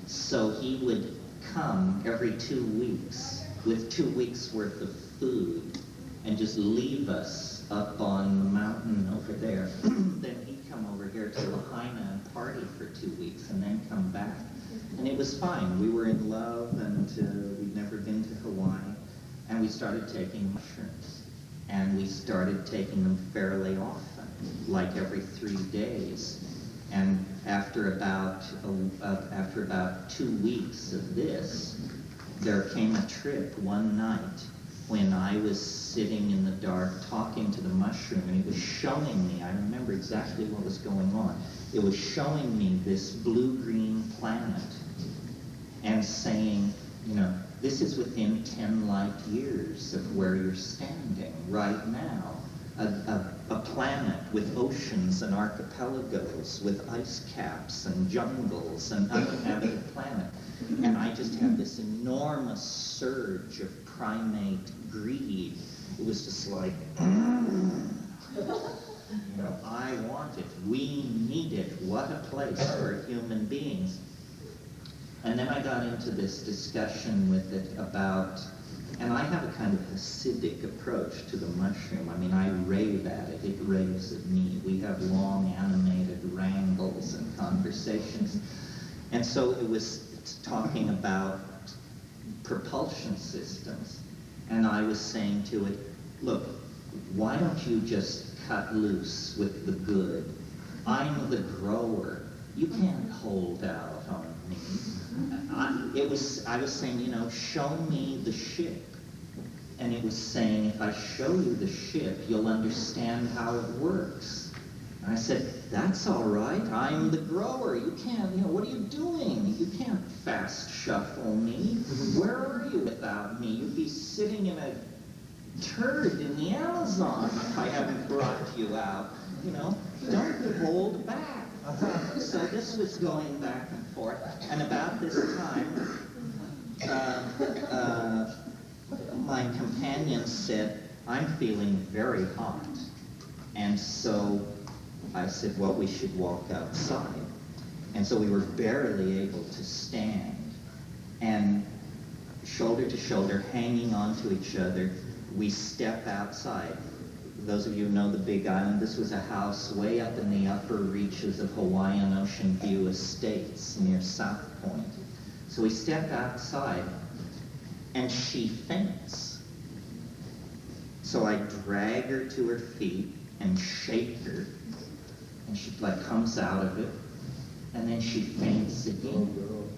Speaker 1: So he would come every 2 weeks with 2 weeks worth of food and just leave us up on the mountain over there. Then he'd come over here to Lahaina and party for 2 weeks and then come back. And it was fine. We were in love, and we'd never been to Hawaii. And we started taking mushrooms. And we started taking them fairly often, like every 3 days. And after about 2 weeks of this, there came a trip one night when I was sitting in the dark talking to the mushroom, and it was showing me, I remember exactly what was going on. It was showing me this blue-green planet and saying, you know, this is within 10 light years of where you're standing right now. A planet with oceans and archipelagos, with ice caps and jungles, and uninhabited planet. And I just had this enormous surge of primate greed. It was just like, you know, I want it, we need it, what a place for human beings. And then I got into this discussion with it about, and I have a kind of Hasidic approach to the mushroom. I mean, I rave at it, it raves at me. We have long animated wrangles and conversations. And so it was talking about propulsion systems. And I was saying to it, look, why don't you just cut loose with the good? I'm the grower. You can't hold out on me. I was saying, you know, show me the ship. And it was saying, if I show you the ship, you'll understand how it works. And I said, that's all right. I'm the grower. You can't, you know, what are you doing? You can't fast shuffle me. Where are you without me? You'd be sitting in a turd in the Amazon if I hadn't brought you out. You know, don't hold back. So this was going back and forth, and about this time, my companion said, I'm feeling very hot. And so I said, well, we should walk outside. And so we were barely able to stand. And shoulder to shoulder, hanging onto each other, we step outside. those of you who know the Big Island, this was a house way up in the upper reaches of Hawaiian Ocean View Estates near South Point. So we step outside, and she faints. So I drag her to her feet and shake her, and she like comes out of it, and then she faints again.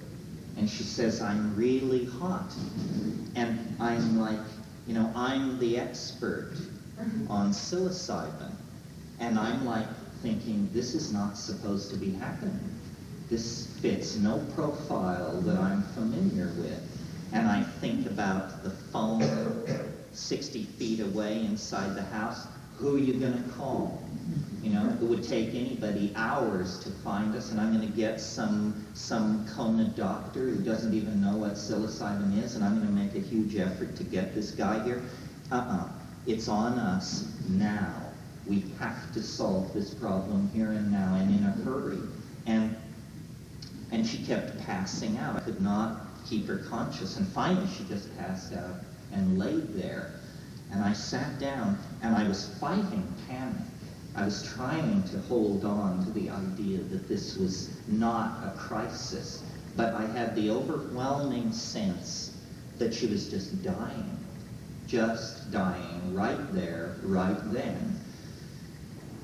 Speaker 1: And she says, I'm really hot. And I'm like, you know, I'm the expert on psilocybin. And I'm like thinking, this is not supposed to be happening. This fits no profile that I'm familiar with. And I think about the phone 60 feet away inside the house. Who are you going to call? You know, it would take anybody hours to find us, and I'm going to get some Kona doctor who doesn't even know what psilocybin is, and I'm going to make a huge effort to get this guy here. It's on us now. We have to solve this problem here and now, and in a hurry. And she kept passing out. I could not keep her conscious, and finally she just passed out and laid there. And I sat down, and I was fighting panic. I was trying to hold on to the idea that this was not a crisis, but I had the overwhelming sense that she was just dying right there, right then.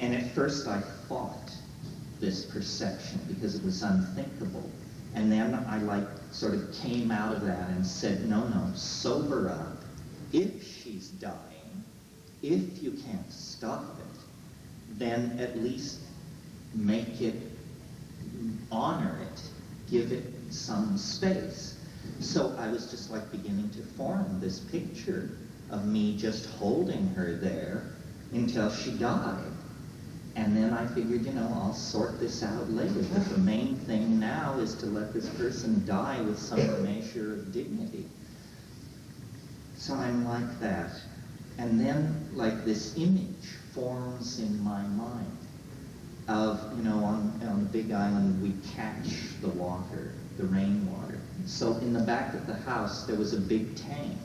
Speaker 1: And at first I fought this perception because it was unthinkable. And then I like sort of came out of that and said, no, sober up. If she's dying, if you can't stop it, then at least make it, honor it, give it some space. So I was just like beginning to form this picture of me just holding her there until she died. And then I figured, you know, I'll sort this out later. But the main thing now is to let this person die with some measure of dignity. So I'm like that. And then like this image forms in my mind of, you know, on the Big Island we catch the water, the rainwater. So in the back of the house there was a big tank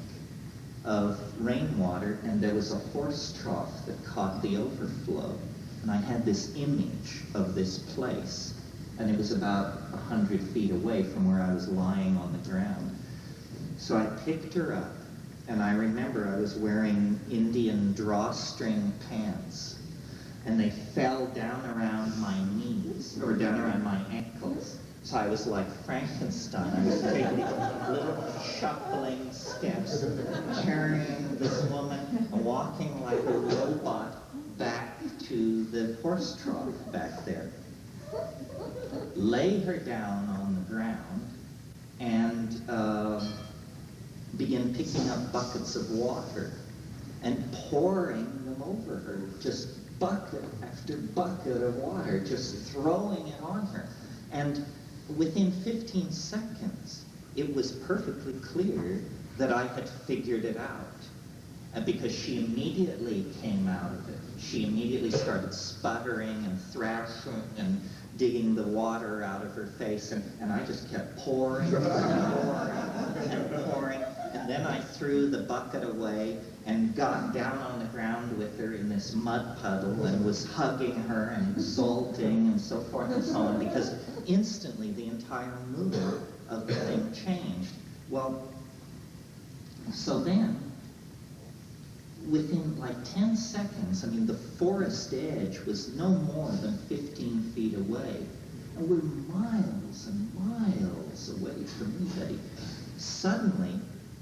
Speaker 1: of rainwater, and there was a horse trough that caught the overflow. And I had this image of this place, and it was about 100 feet away from where I was lying on the ground. So I picked her up, and I remember I was wearing Indian drawstring pants, and they fell down around my knees, or down around my ankles. So I was like Frankenstein. I was taking little shuffling steps, carrying this woman, walking like a robot back to the horse trough back there. Lay her down on the ground and begin picking up buckets of water and pouring them over her, just bucket after bucket of water, just throwing it on her. And within 15 seconds, it was perfectly clear that I had figured it out. Because she immediately came out of it. She immediately started sputtering and thrashing and digging the water out of her face, and I just kept pouring and pouring and pouring. And then I threw the bucket away and got down on the ground with her in this mud puddle and was hugging her and exulting and so forth and so on, because instantly the entire mood of the thing changed. Well, so then, within like 10 seconds, I mean, the forest edge was no more than 15 feet away. And we're miles and miles away from anybody. Suddenly,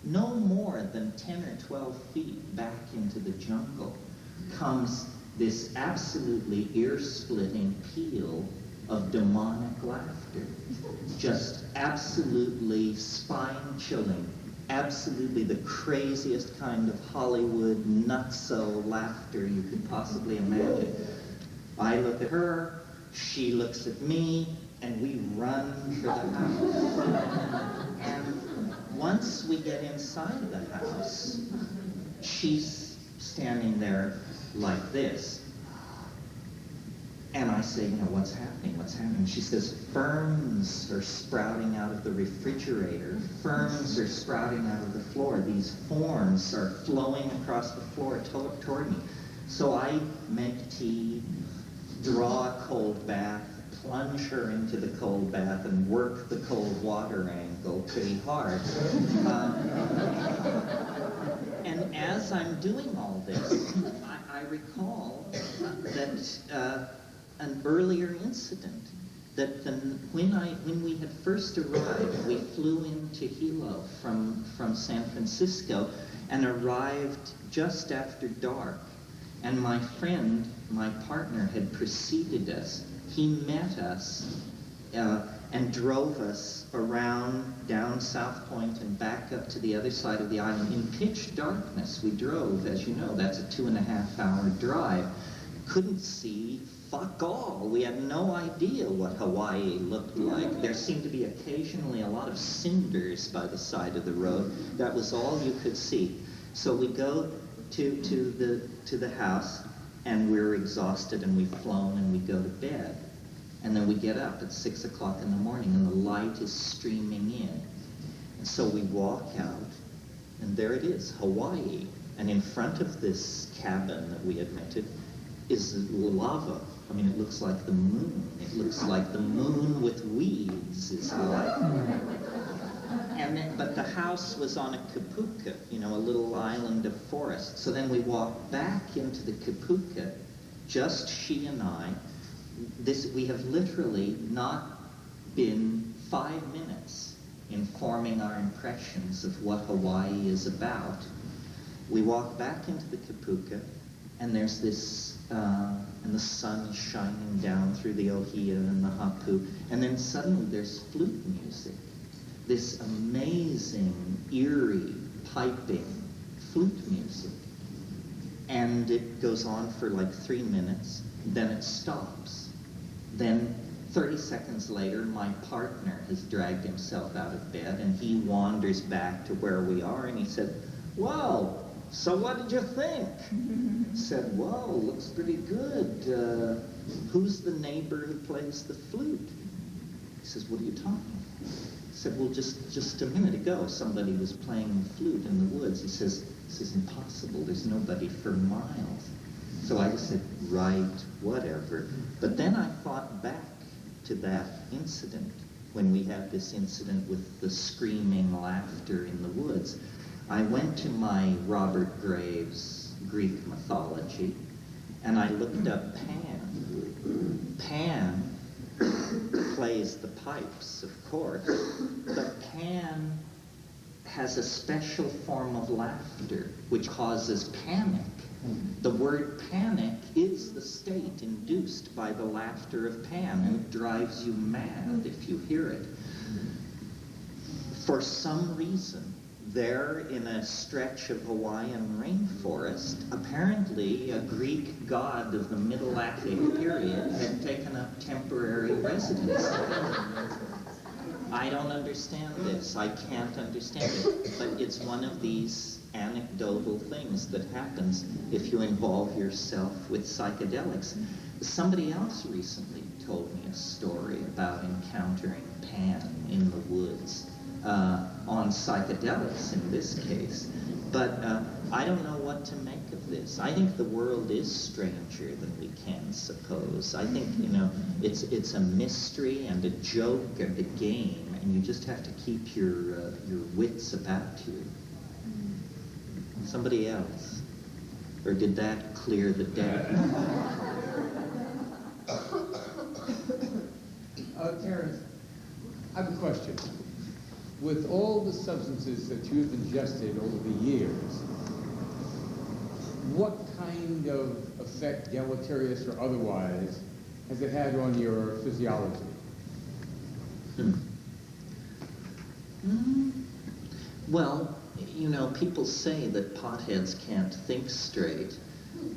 Speaker 1: no more than 10 or 12 feet back into the jungle comes this absolutely ear-splitting peal of demonic laughter. Just absolutely spine-chilling. Absolutely the craziest kind of Hollywood nutso laughter you could possibly imagine. I look at her, she looks at me, and we run for the house. And once we get inside the house, she's standing there like this. And I say, you know, what's happening? What's happening? She says, ferns are sprouting out of the refrigerator. Ferns are sprouting out of the floor. These forms are flowing across the floor toward me. So I make tea, draw a cold bath, plunge her into the cold bath, and work the cold water angle pretty hard. And as I'm doing all this, I recall that an earlier incident, that when we had first arrived, we flew into Hilo from San Francisco and arrived just after dark. And my friend, my partner, had preceded us. He met us and drove us around down South Point and back up to the other side of the island. In pitch darkness, we drove. As you know, that's a 2.5-hour drive. Couldn't see fuck all. We had no idea what Hawaii looked like. There seemed to be occasionally a lot of cinders by the side of the road. That was all you could see. So we go to the house, and we're exhausted, and we've flown, and we go to bed. And then we get up at 6 o'clock in the morning, and the light is streaming in. And so we walk out, and there it is, Hawaii. And in front of this cabin that we had rented is lava. I mean, it looks like the moon. It looks like the moon with weeds is like. But the house was on a kapuka, you know, a little island of forest. So then we walked back into the kapuka, just she and I. We have literally not been 5 minutes in forming our impressions of what Hawaii is about. We walk back into the kapuka, and there's this, and the sun is shining down through the ohia and the hapu, and then suddenly there's flute music. This amazing, eerie, piping flute music. And it goes on for like 3 minutes, then it stops. Then 30 seconds later, my partner has dragged himself out of bed, and he wanders back to where we are, and he said, "Wow, so what did you think?" I said, "Whoa, looks pretty good. Who's the neighbor who plays the flute?" He says, "What are you talking about?" I said, "Well, just a minute ago, somebody was playing the flute in the woods." He says, "This is impossible. There's nobody for miles." So I just said, "Right, whatever." But then I thought back to that incident, when we had this incident with the screaming laughter in the woods. I went to my Robert Graves Greek mythology, and I looked up Pan. Pan plays the pipes, of course, but Pan has a special form of laughter which causes panic. The word panic is the state induced by the laughter of Pan, and it drives you mad if you hear it. For some reason, there in a stretch of Hawaiian rainforest, apparently a Greek god of the Middle Attic period had taken up temporary residence. I don't understand this. I can't understand it. But it's one of these anecdotal things that happens if you involve yourself with psychedelics. Somebody else recently told me a story about encountering Pan in the woods, on psychedelics in this case. But I don't know what to make of this. I think the world is stranger than we can suppose. I think, you know, it's a mystery and a joke and a game, and you just have to keep your wits about you. Somebody else? Or did that clear the deck?
Speaker 5: Terence, I have a question. With all the substances that you've ingested over the years, what kind of effect, deleterious or otherwise, has it had on your physiology?
Speaker 1: Well, you know, people say that potheads can't think straight.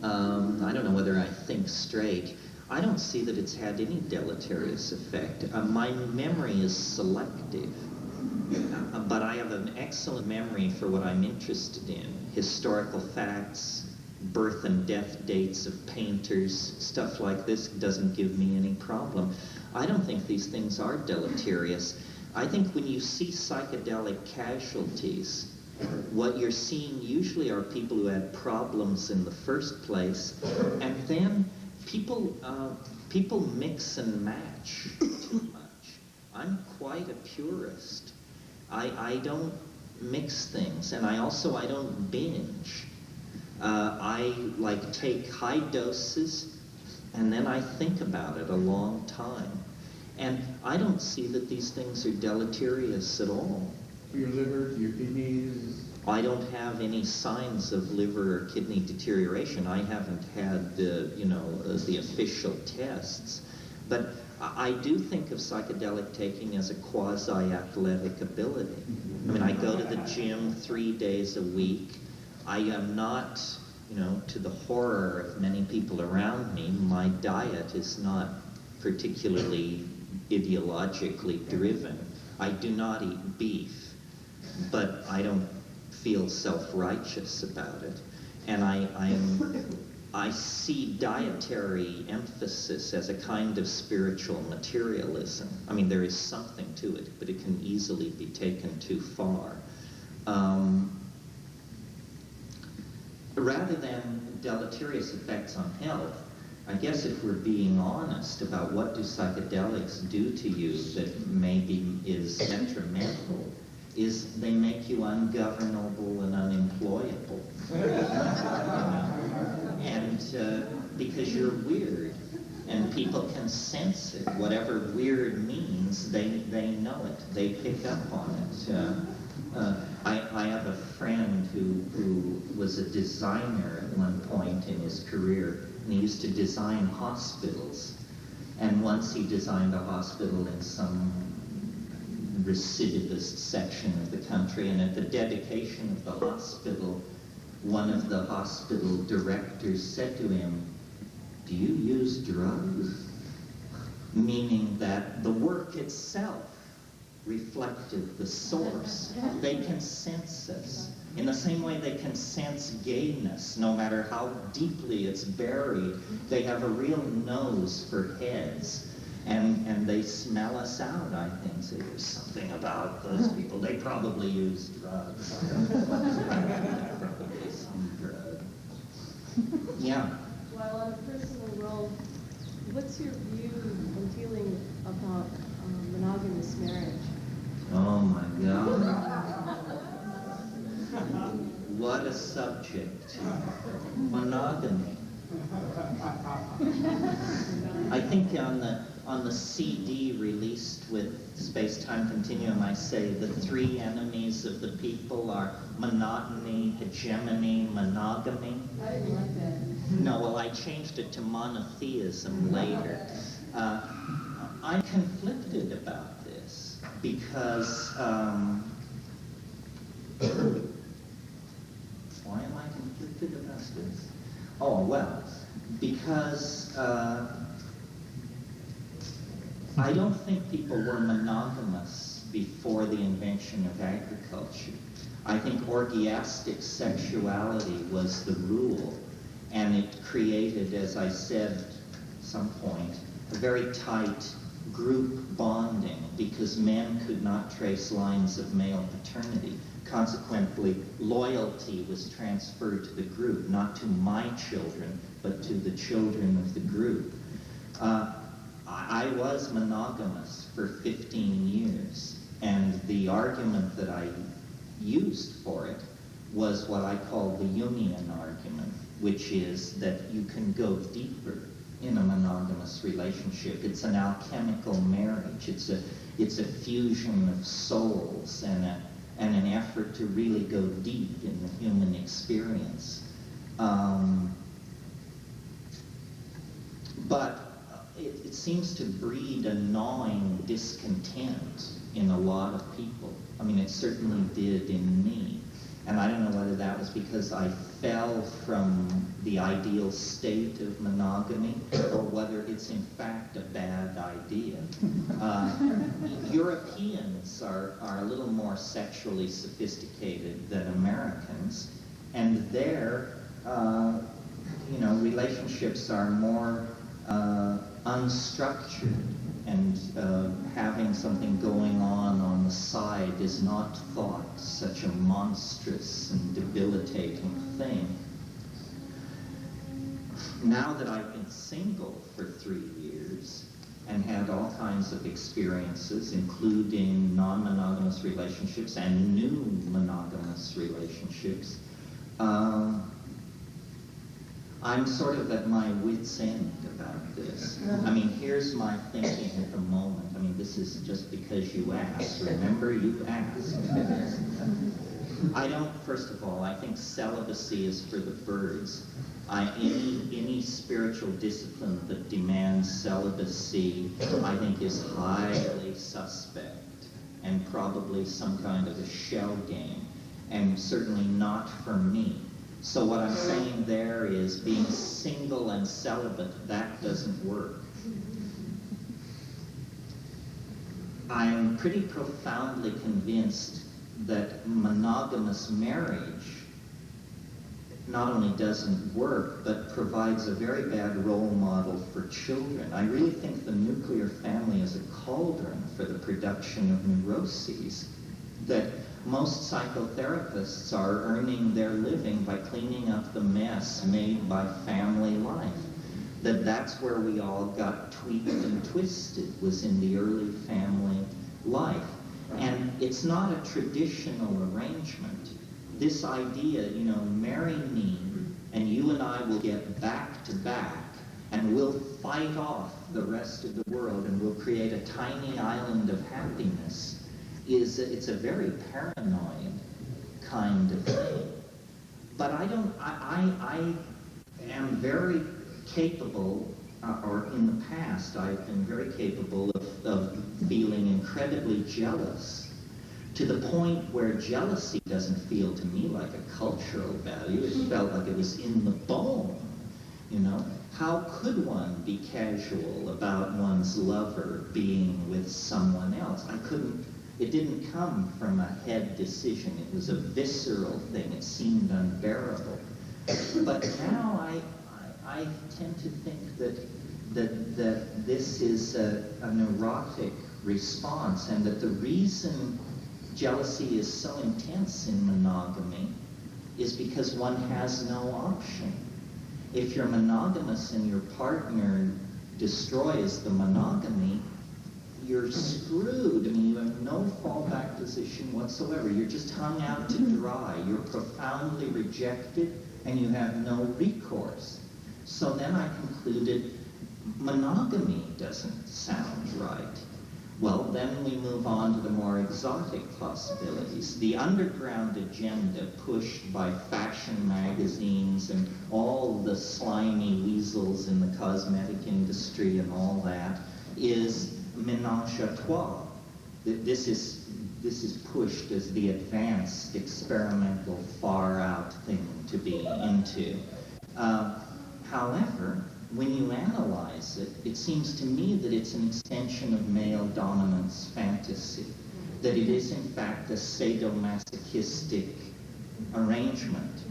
Speaker 1: I don't know whether I think straight. I don't see that it's had any deleterious effect. My memory is selective, but I have an excellent memory for what I'm interested in. Historical facts, birth and death dates of painters, stuff like this doesn't give me any problem. I don't think these things are deleterious. I think when you see psychedelic casualties, What you're seeing usually are people who had problems in the first place, and then people mix and match too much. I'm quite a purist. I don't mix things, and I don't binge. I like take high doses, and then I think about it a long time. And I don't see that these things are deleterious at all.
Speaker 5: For your liver, your kidneys?
Speaker 1: I don't have any signs of liver or kidney deterioration. I haven't had the official tests. But I do think of psychedelic taking as a quasi-athletic ability. I mean, I go to the gym 3 days a week. I am not, to the horror of many people around me, my diet is not particularly ideologically driven. I do not eat beef, but I don't feel self-righteous about it. And I see dietary emphasis as a kind of spiritual materialism. I mean, there is something to it, but it can easily be taken too far. Rather than deleterious effects on health, I guess if we're being honest about what do psychedelics do to you that maybe is detrimental, is they make you ungovernable and unemployable. And because you're weird, and people can sense it. Whatever weird means, they know it. They pick up on it. I have a friend who was a designer at one point in his career, and he used to design hospitals. And once he designed a hospital in some recidivist section of the country, and at the dedication of the hospital, one of the hospital directors said to him, "Do you use drugs?" Meaning that the work itself reflected the source. They can sense us. In the same way they can sense gayness, no matter how deeply it's buried. They have a real nose for heads. And they smell us out, I think. So there's something about those people. They probably use drugs. Probably some drug. Yeah.
Speaker 11: Well, on a personal role, what's your view and feeling about monogamous marriage?
Speaker 1: Oh my God. What a subject. Monogamy. I think on the CD released with Space-Time Continuum, I say the 3 enemies of the people are monotony, hegemony, monogamy.
Speaker 11: I didn't like that.
Speaker 1: No, well, I changed it to monotheism later. I'm conflicted about this because why am I conflicted about this? Oh, well, because I don't think people were monogamous before the invention of agriculture. I think orgiastic sexuality was the rule, and it created, as I said at some point, a very tight group bonding because men could not trace lines of male paternity. Consequently, loyalty was transferred to the group, not to my children, but to the children of the group. I was monogamous for 15 years, and the argument that I used for it was what I call the Jungian argument, which is that you can go deeper in a monogamous relationship. It's an alchemical marriage. It's a fusion of souls and an effort to really go deep in the human experience. But it seems to breed a gnawing discontent in a lot of people. I mean, it certainly did in me. And I don't know whether that was because I fell from the ideal state of monogamy or whether it's in fact a bad idea. Europeans are a little more sexually sophisticated than Americans, and their relationships are more unstructured, and having something going on the side is not thought such a monstrous and debilitating thing. Now that I've been single for 3 years and had all kinds of experiences, including non-monogamous relationships and new monogamous relationships, I'm sort of at my wit's end about this. I mean, here's my thinking at the moment. I mean, this is just because you asked. Remember, you asked. I don't, first of all, I think celibacy is for the birds. Any spiritual discipline that demands celibacy, I think, is highly suspect and probably some kind of a shell game, and certainly not for me. So what I'm saying there is being single and celibate, that doesn't work. I'm pretty profoundly convinced that monogamous marriage not only doesn't work, but provides a very bad role model for children. I really think the nuclear family is a cauldron for the production of neuroses, that most psychotherapists are earning their living by cleaning up the mess made by family life. That's where we all got tweaked and twisted, was in the early family life. And it's not a traditional arrangement. This idea, you know, marry me and you and I will get back to back and we'll fight off the rest of the world and we'll create a tiny island of happiness, it's a very paranoid kind of thing. But I am very capable, or in the past I've been very capable of feeling incredibly jealous, to the point where jealousy doesn't feel to me like a cultural value. It felt like it was in the bone, you know. How could one be casual about one's lover being with someone else? I couldn't. It didn't come from a head decision. It was a visceral thing. It seemed unbearable. But now I tend to think that this is a neurotic response, and that the reason jealousy is so intense in monogamy is because one has no option. If you're monogamous and your partner destroys the monogamy, you're screwed. I mean, you have no fallback position whatsoever. You're just hung out to dry. You're profoundly rejected, and you have no recourse. So then I concluded monogamy doesn't sound right. Well, then we move on to the more exotic possibilities. The underground agenda pushed by fashion magazines and all the slimy weasels in the cosmetic industry and all that is ménage à trois. This is pushed as the advanced, experimental, far-out thing to be into. However, when you analyze it, it seems to me that it's an extension of male dominance fantasy, that it is in fact a sadomasochistic arrangement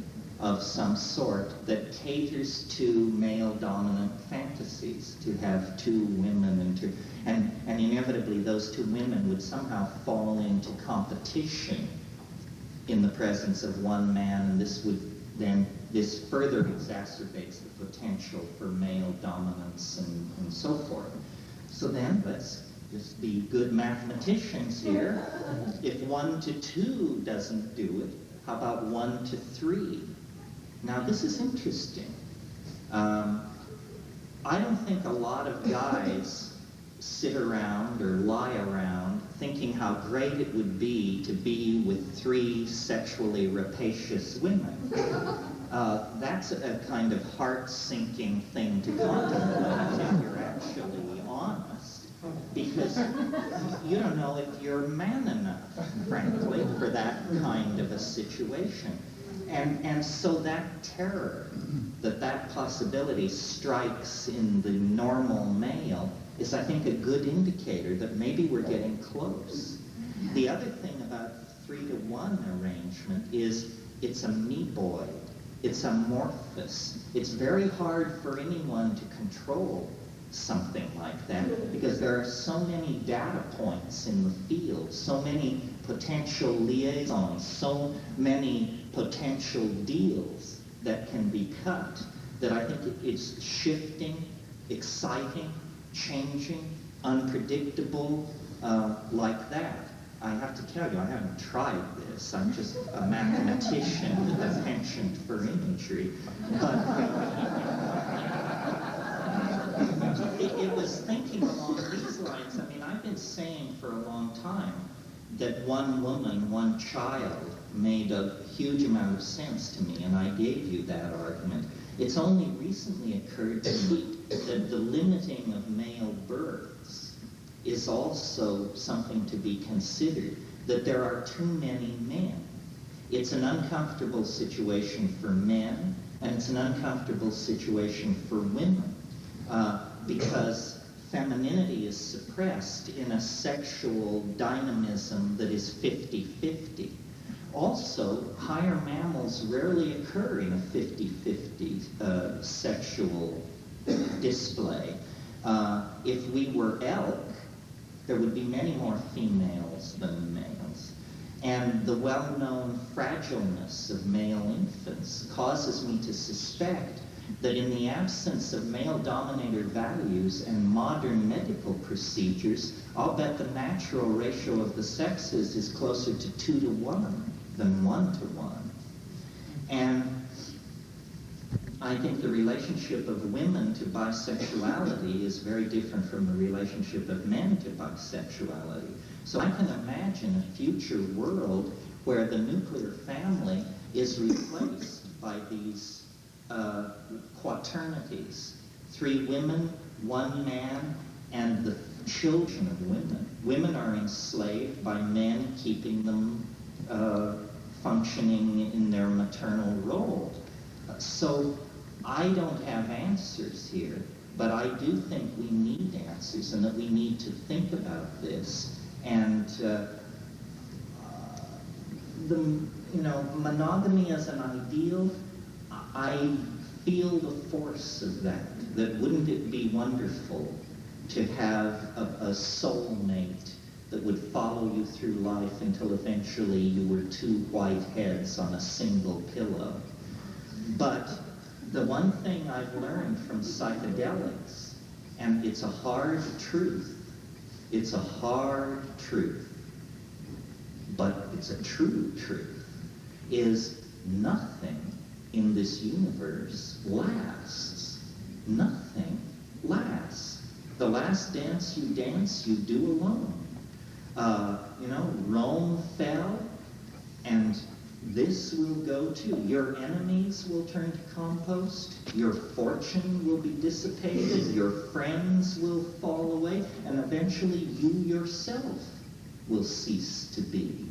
Speaker 1: of some sort that caters to male dominant fantasies, to have two women and inevitably those two women would somehow fall into competition in the presence of one man, and this further exacerbates the potential for male dominance and so forth. So then let's just be good mathematicians here. If 1 to 2 doesn't do it, how about 1 to 3? Now this is interesting. I don't think a lot of guys sit around or lie around thinking how great it would be to be with 3 sexually rapacious women. That's a kind of heart-sinking thing to contemplate if you're actually honest, because you don't know if you're man enough, frankly, for that kind of a situation. And so that terror, that possibility strikes in the normal male is, I think, a good indicator that maybe we're getting close. The other thing about 3 to 1 arrangement is it's amoeboid. It's amorphous. It's very hard for anyone to control. something like that, because there are so many data points in the field, so many potential liaisons, so many potential deals that can be cut, that I think it's shifting, exciting, changing, unpredictable, like that. I have to tell you, I haven't tried this. I'm just a mathematician with a penchant for imagery. But it was thinking along these lines. I mean, I've been saying for a long time that one woman, one child made a huge amount of sense to me, and I gave you that argument. It's only recently occurred to me that the limiting of male births is also something to be considered, that there are too many men. It's an uncomfortable situation for men, and it's an uncomfortable situation for women, because femininity is suppressed in a sexual dynamism that is 50-50. Also, higher mammals rarely occur in a 50-50 sexual display. If we were elk, there would be many more females than males. And the well-known fragileness of male infants causes me to suspect that in the absence of male-dominator values and modern medical procedures, I'll bet the natural ratio of the sexes is closer to 2 to 1 than 1 to 1. And I think the relationship of women to bisexuality is very different from the relationship of men to bisexuality. So I can imagine a future world where the nuclear family is replaced by these quaternities. 3 women, 1 man, and the children of women. Women are enslaved by men, keeping them functioning in their maternal role. So I don't have answers here, but I do think we need answers and that we need to think about this. And monogamy as an ideal, I feel the force of that. That wouldn't it be wonderful to have a soulmate that would follow you through life until eventually you were 2 white heads on a single pillow. But the one thing I've learned from psychedelics, and it's a hard truth, it's a hard truth, but it's a true truth, is nothing in this universe lasts. Nothing lasts. The last dance you dance, you do alone. Rome fell, and this will go too. Your enemies will turn to compost. Your fortune will be dissipated. Your friends will fall away. And eventually you yourself will cease to be.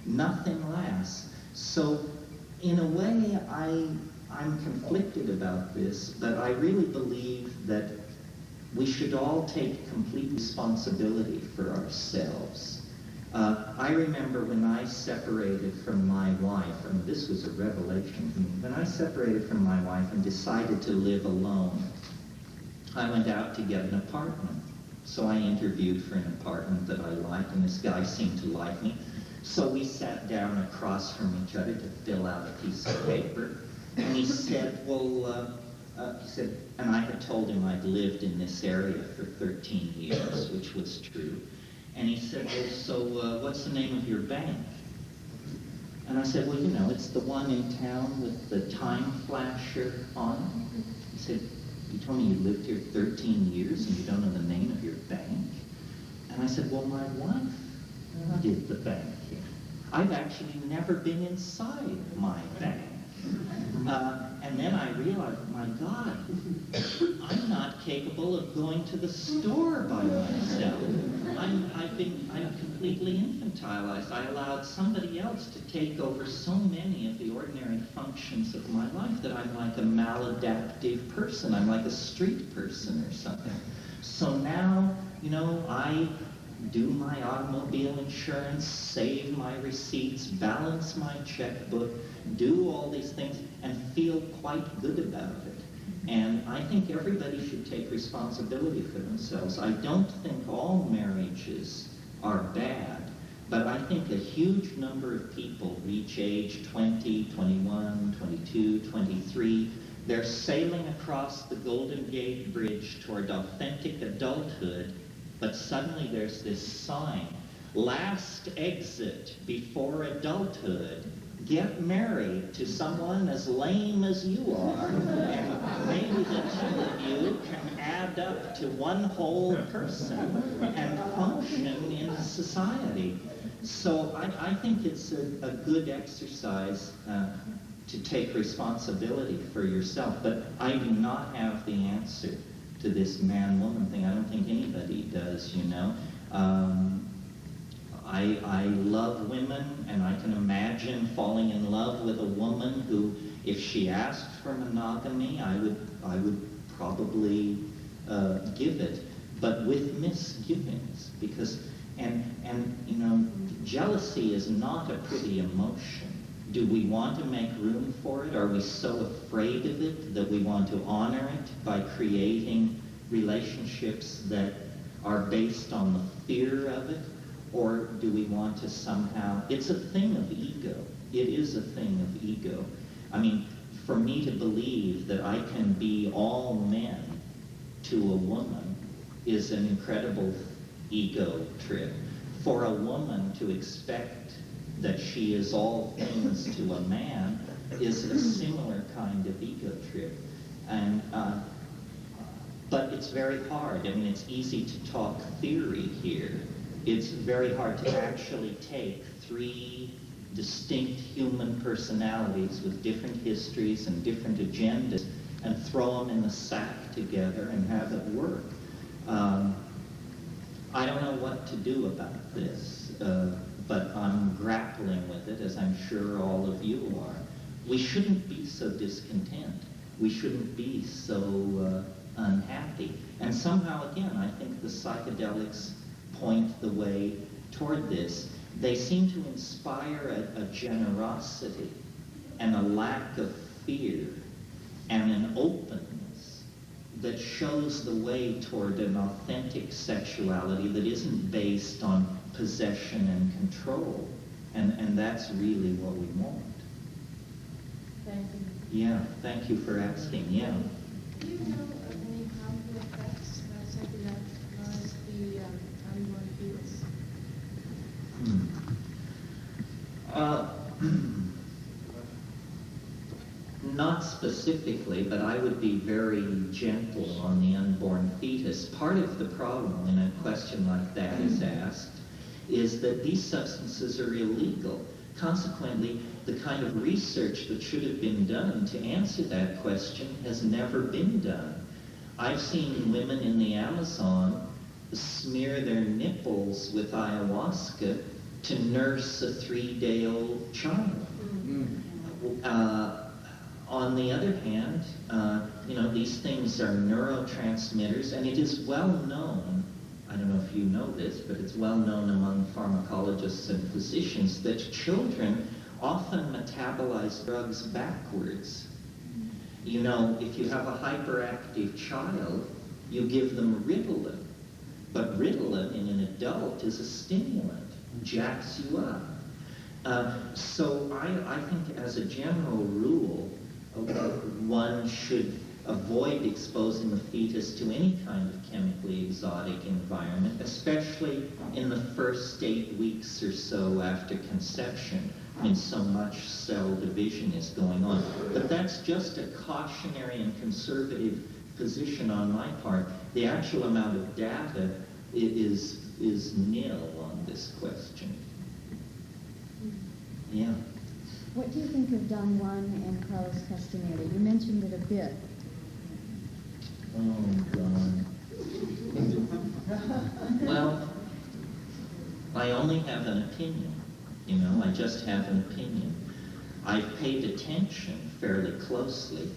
Speaker 1: Nothing lasts. So in a way, I'm conflicted about this, but I really believe that we should all take complete responsibility for ourselves. I remember when I separated from my wife, and this was a revelation to me, when I separated from my wife and decided to live alone, I went out to get an apartment. So I interviewed for an apartment that I liked, and this guy seemed to like me. So we sat down across from each other to fill out a piece of paper, and he said, and I had told him I'd lived in this area for 13 years, which was true. And he said, well, so what's the name of your bank? And I said, well, it's the one in town with the time flasher on it. He said, you told me you lived here 13 years and you don't know the name of your bank? And I said, well, my wife did the bank here. I've actually never been inside my bank. And then I realized, my God, I'm not capable of going to the store by myself. I'm completely infantilized. I allowed somebody else to take over so many of the ordinary functions of my life that I'm like a maladaptive person. I'm like a street person or something. So now, I do my automobile insurance, save my receipts, balance my checkbook, do all these things, and feel quite good about it. And I think everybody should take responsibility for themselves. I don't think all marriages are bad, but I think a huge number of people reach age 20, 21, 22, 23. They're sailing across the Golden Gate Bridge toward authentic adulthood, but suddenly there's this sign, last exit before adulthood. Get married to someone as lame as you are, and maybe the two of you can add up to one whole person and function in society. So I think it's a good exercise to take responsibility for yourself, but I do not have the answer to this man-woman thing. I don't think anybody does, you know. I love women, and I can imagine falling in love with a woman who, if she asked for monogamy, I would probably give it, but with misgivings, because and you know, jealousy is not a pretty emotion. Do we want to make room for it? Are we so afraid of it that we want to honor it by creating relationships that are based on the fear of it? Or do we want to somehow, it's a thing of ego. It is a thing of ego. I mean, for me to believe that I can be all men to a woman is an incredible ego trip. For a woman to expect that she is all things to a man is a similar kind of ego trip. And, but it's very hard. I mean, it's easy to talk theory here. It's very hard to actually take three distinct human personalities with different histories and different agendas and throw them in a sack together and have it work. I don't know what to do about this, but I'm grappling with it, as I'm sure all of you are. We shouldn't be so discontent. We shouldn't be so unhappy. And somehow, again, I think the psychedelics point the way toward this. They seem to inspire a generosity and a lack of fear and an openness that shows the way toward an authentic sexuality that isn't based on possession and control. And that's really what we want.
Speaker 11: Thank you.
Speaker 1: Yeah, thank you for asking. Yeah.
Speaker 11: Do you know of any harmful effects psychedelics the unborn fetus?
Speaker 1: Not specifically, but I would be very gentle on the unborn fetus. Part of the problem when a question like that is asked is that these substances are illegal. Consequently, the kind of research that should have been done to answer that question has never been done. I've seen women in the Amazon smear their nipples with ayahuasca to nurse a 3-day-old child. On the other hand, you know, these things are neurotransmitters, and it is well known, I don't know if you know this, but it's well known among pharmacologists and physicians that children often metabolize drugs backwards. You know, if you have a hyperactive child, you give them Ritalin, but Ritalin in an adult is a stimulant, jacks you up. So I think as a general rule, one should avoid exposing the fetus to any kind of chemically exotic environment, especially in the first 8 weeks or so after conception, when so much cell division is going on. But that's just a cautionary and conservative position on my part. The actual amount of data is nil on this question. Yeah.
Speaker 14: What do you think of Don Juan and Carlos Castaneda? You mentioned it a bit.
Speaker 1: Oh, God. Well, I only have an opinion, you know, I just have an opinion. I've paid attention fairly closely.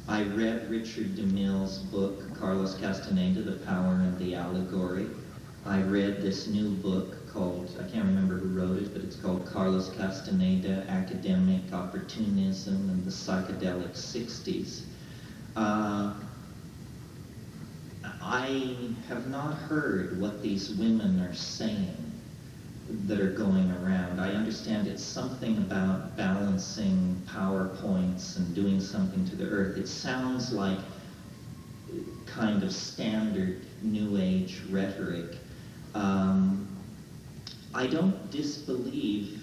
Speaker 1: I read Richard DeMille's book, Carlos Castaneda, The Power and the Allegory. I read this new book called, I can't remember who wrote it, but it's called Carlos Castaneda, Academic Opportunism and the Psychedelic 60s. I have not heard what these women are saying that are going around. I understand it's something about balancing PowerPoints and doing something to the earth. It sounds like kind of standard New Age rhetoric. I don't disbelieve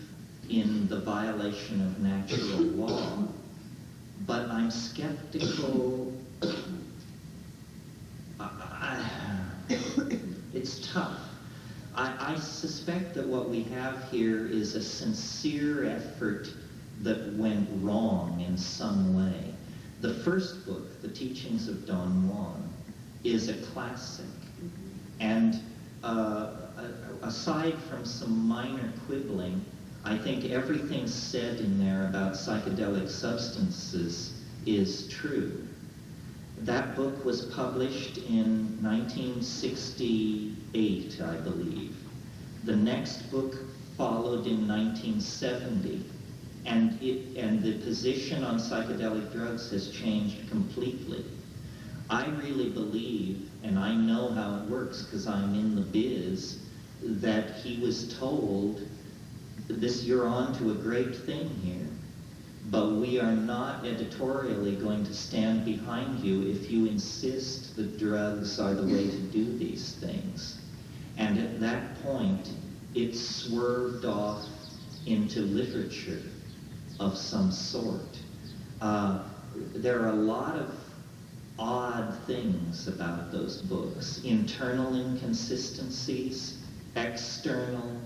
Speaker 1: in the violation of natural law, but I'm skeptical. It's tough. I suspect that what we have here is a sincere effort that went wrong in some way. The first book, The Teachings of Don Juan, is a classic. And aside from some minor quibbling, I think everything said in there about psychedelic substances is true. That book was published in 1968, I believe. The next book followed in 1970, and the position on psychedelic drugs has changed completely. I really believe, and I know how it works because I'm in the biz, that he was told, you're on to a great thing here, but we are not editorially going to stand behind you if you insist that drugs are the way to do these things. And at that point, it swerved off into literature of some sort. There are a lot of odd things about those books. Internal inconsistencies, external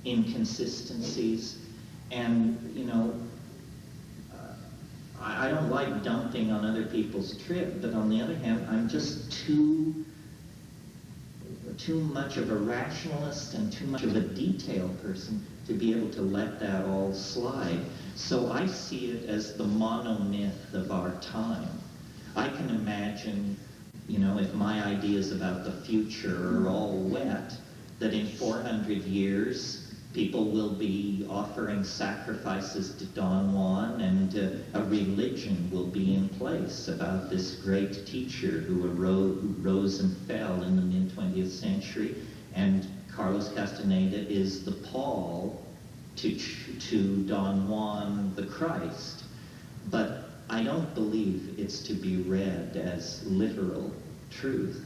Speaker 1: inconsistencies, and, you know, I don't like dumping on other people's trip, but on the other hand, I'm just too much of a rationalist and too much of a detail person to be able to let that all slide. So I see it as the monomyth of our time. I can imagine, you know, if my ideas about the future are all wet, that in 400 years, people will be offering sacrifices to Don Juan, and a religion will be in place about this great teacher who rose and fell in the mid-20th century, and Carlos Castaneda is the Paul to Don Juan the Christ. But I don't believe it's to be read as literal truth.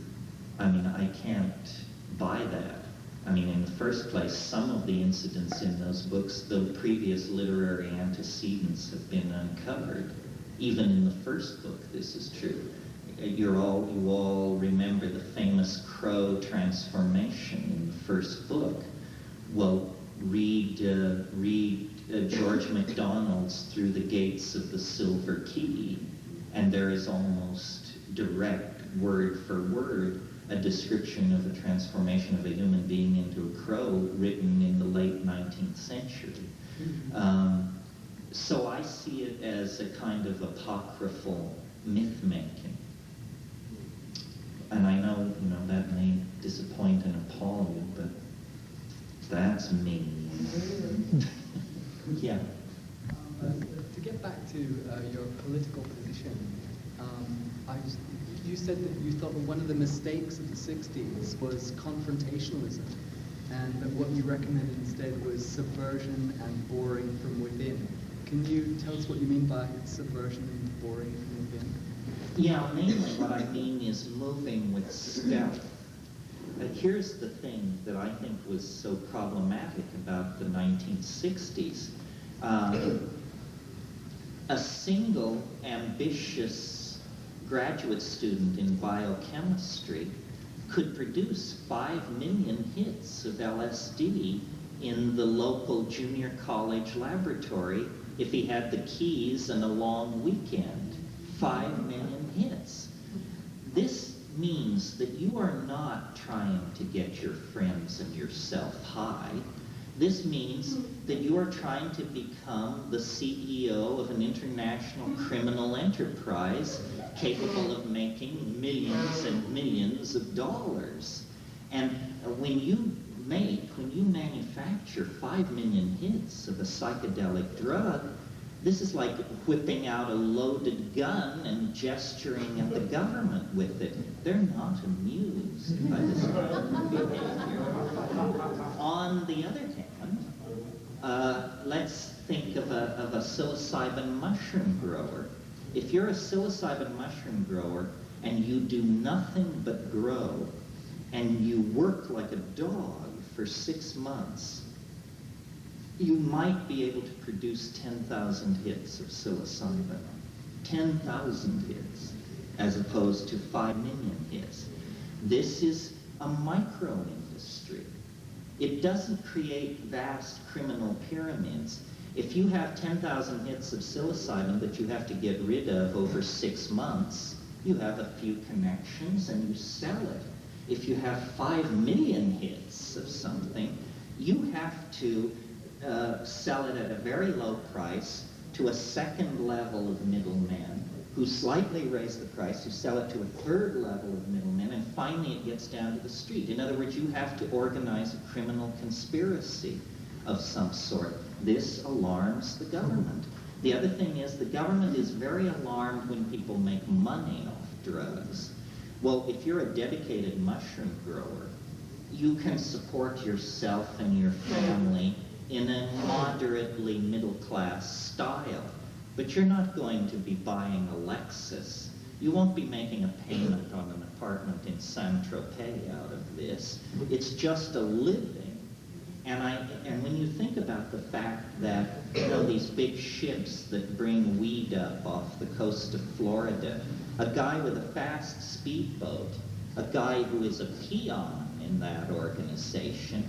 Speaker 1: I mean, I can't buy that. I mean, in the first place, some of the incidents in those books, the previous literary antecedents have been uncovered. Even in the first book, this is true. You all remember the famous crow transformation in the first book. Well, read George MacDonald's Through the Gates of the Silver Key, and there is almost direct, word for word, a description of the transformation of a human being into a crow written in the late 19th century. So I see it as a kind of apocryphal myth-making. And I know, you know, that may disappoint and appall you, but that's me. Yeah.
Speaker 15: To get back to your political position, you said that you thought that one of the mistakes of the 60s was confrontationalism, and that what you recommended instead was subversion and boring from within. Can you tell us what you mean by subversion and boring from within?
Speaker 1: Yeah, mainly what I mean is moving with stealth. Here's the thing that I think was so problematic about the 1960s. A single ambitious graduate student in biochemistry could produce 5 million hits of LSD in the local junior college laboratory if he had the keys and a long weekend. 5 million hits. This means that you are not trying to get your friends and yourself high. This means that you are trying to become the CEO of an international criminal enterprise capable of making millions and millions of dollars. And when you manufacture 5 million hits of a psychedelic drug, This is like whipping out a loaded gun and gesturing at the government with it. They're not amused by this kind of behavior. On the other hand, let's think of a psilocybin mushroom grower. If you're a psilocybin mushroom grower and you do nothing but grow, and you work like a dog for 6 months, you might be able to produce 10,000 hits of psilocybin. 10,000 hits, as opposed to 5 million hits. This is a micro-industry. It doesn't create vast criminal pyramids. If you have 10,000 hits of psilocybin that you have to get rid of over 6 months, you have a few connections and you sell it. If you have 5 million hits of something, you have to sell it at a very low price to a second level of middlemen who slightly raise the price, who sell it to a third level of middlemen, and finally it gets down to the street. In other words, you have to organize a criminal conspiracy of some sort. This alarms the government. The other thing is the government is very alarmed when people make money off drugs. Well, if you're a dedicated mushroom grower, you can support yourself and your family in a moderately middle-class style. But you're not going to be buying a Lexus. You won't be making a payment on an apartment in Saint-Tropez out of this. It's just a living. And when you think about the fact that, you know, these big ships that bring weed up off the coast of Florida, a guy with a fast speedboat, a guy who is a peon in that organization,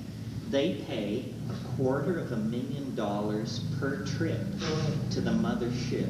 Speaker 1: they pay $250,000 per trip to the mothership.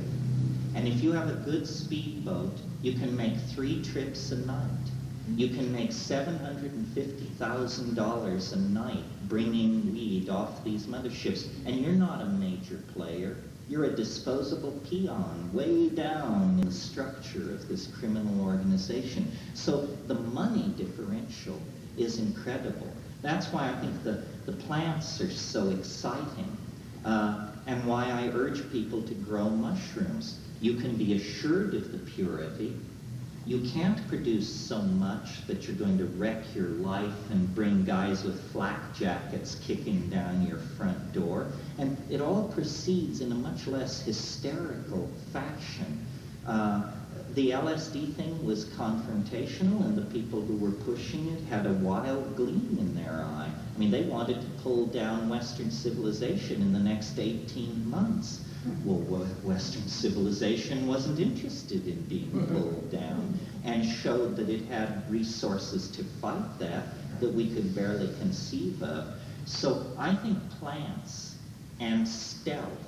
Speaker 1: And if you have a good speedboat, you can make 3 trips a night. You can make $750,000 a night bringing weed off these motherships. And you're not a major player. You're a disposable peon way down in the structure of this criminal organization. So the money differential is incredible. That's why I think the plants are so exciting, and why I urge people to grow mushrooms. You can be assured of the purity. You can't produce so much that you're going to wreck your life and bring guys with flak jackets kicking down your front door. And it all proceeds in a much less hysterical fashion. The LSD thing was confrontational, and the people who were pushing it had a wild gleam in their eye. I mean, they wanted to pull down Western civilization in the next 18 months. Well, Western civilization wasn't interested in being pulled down, and showed that it had resources to fight that we could barely conceive of. So I think plants and stealth,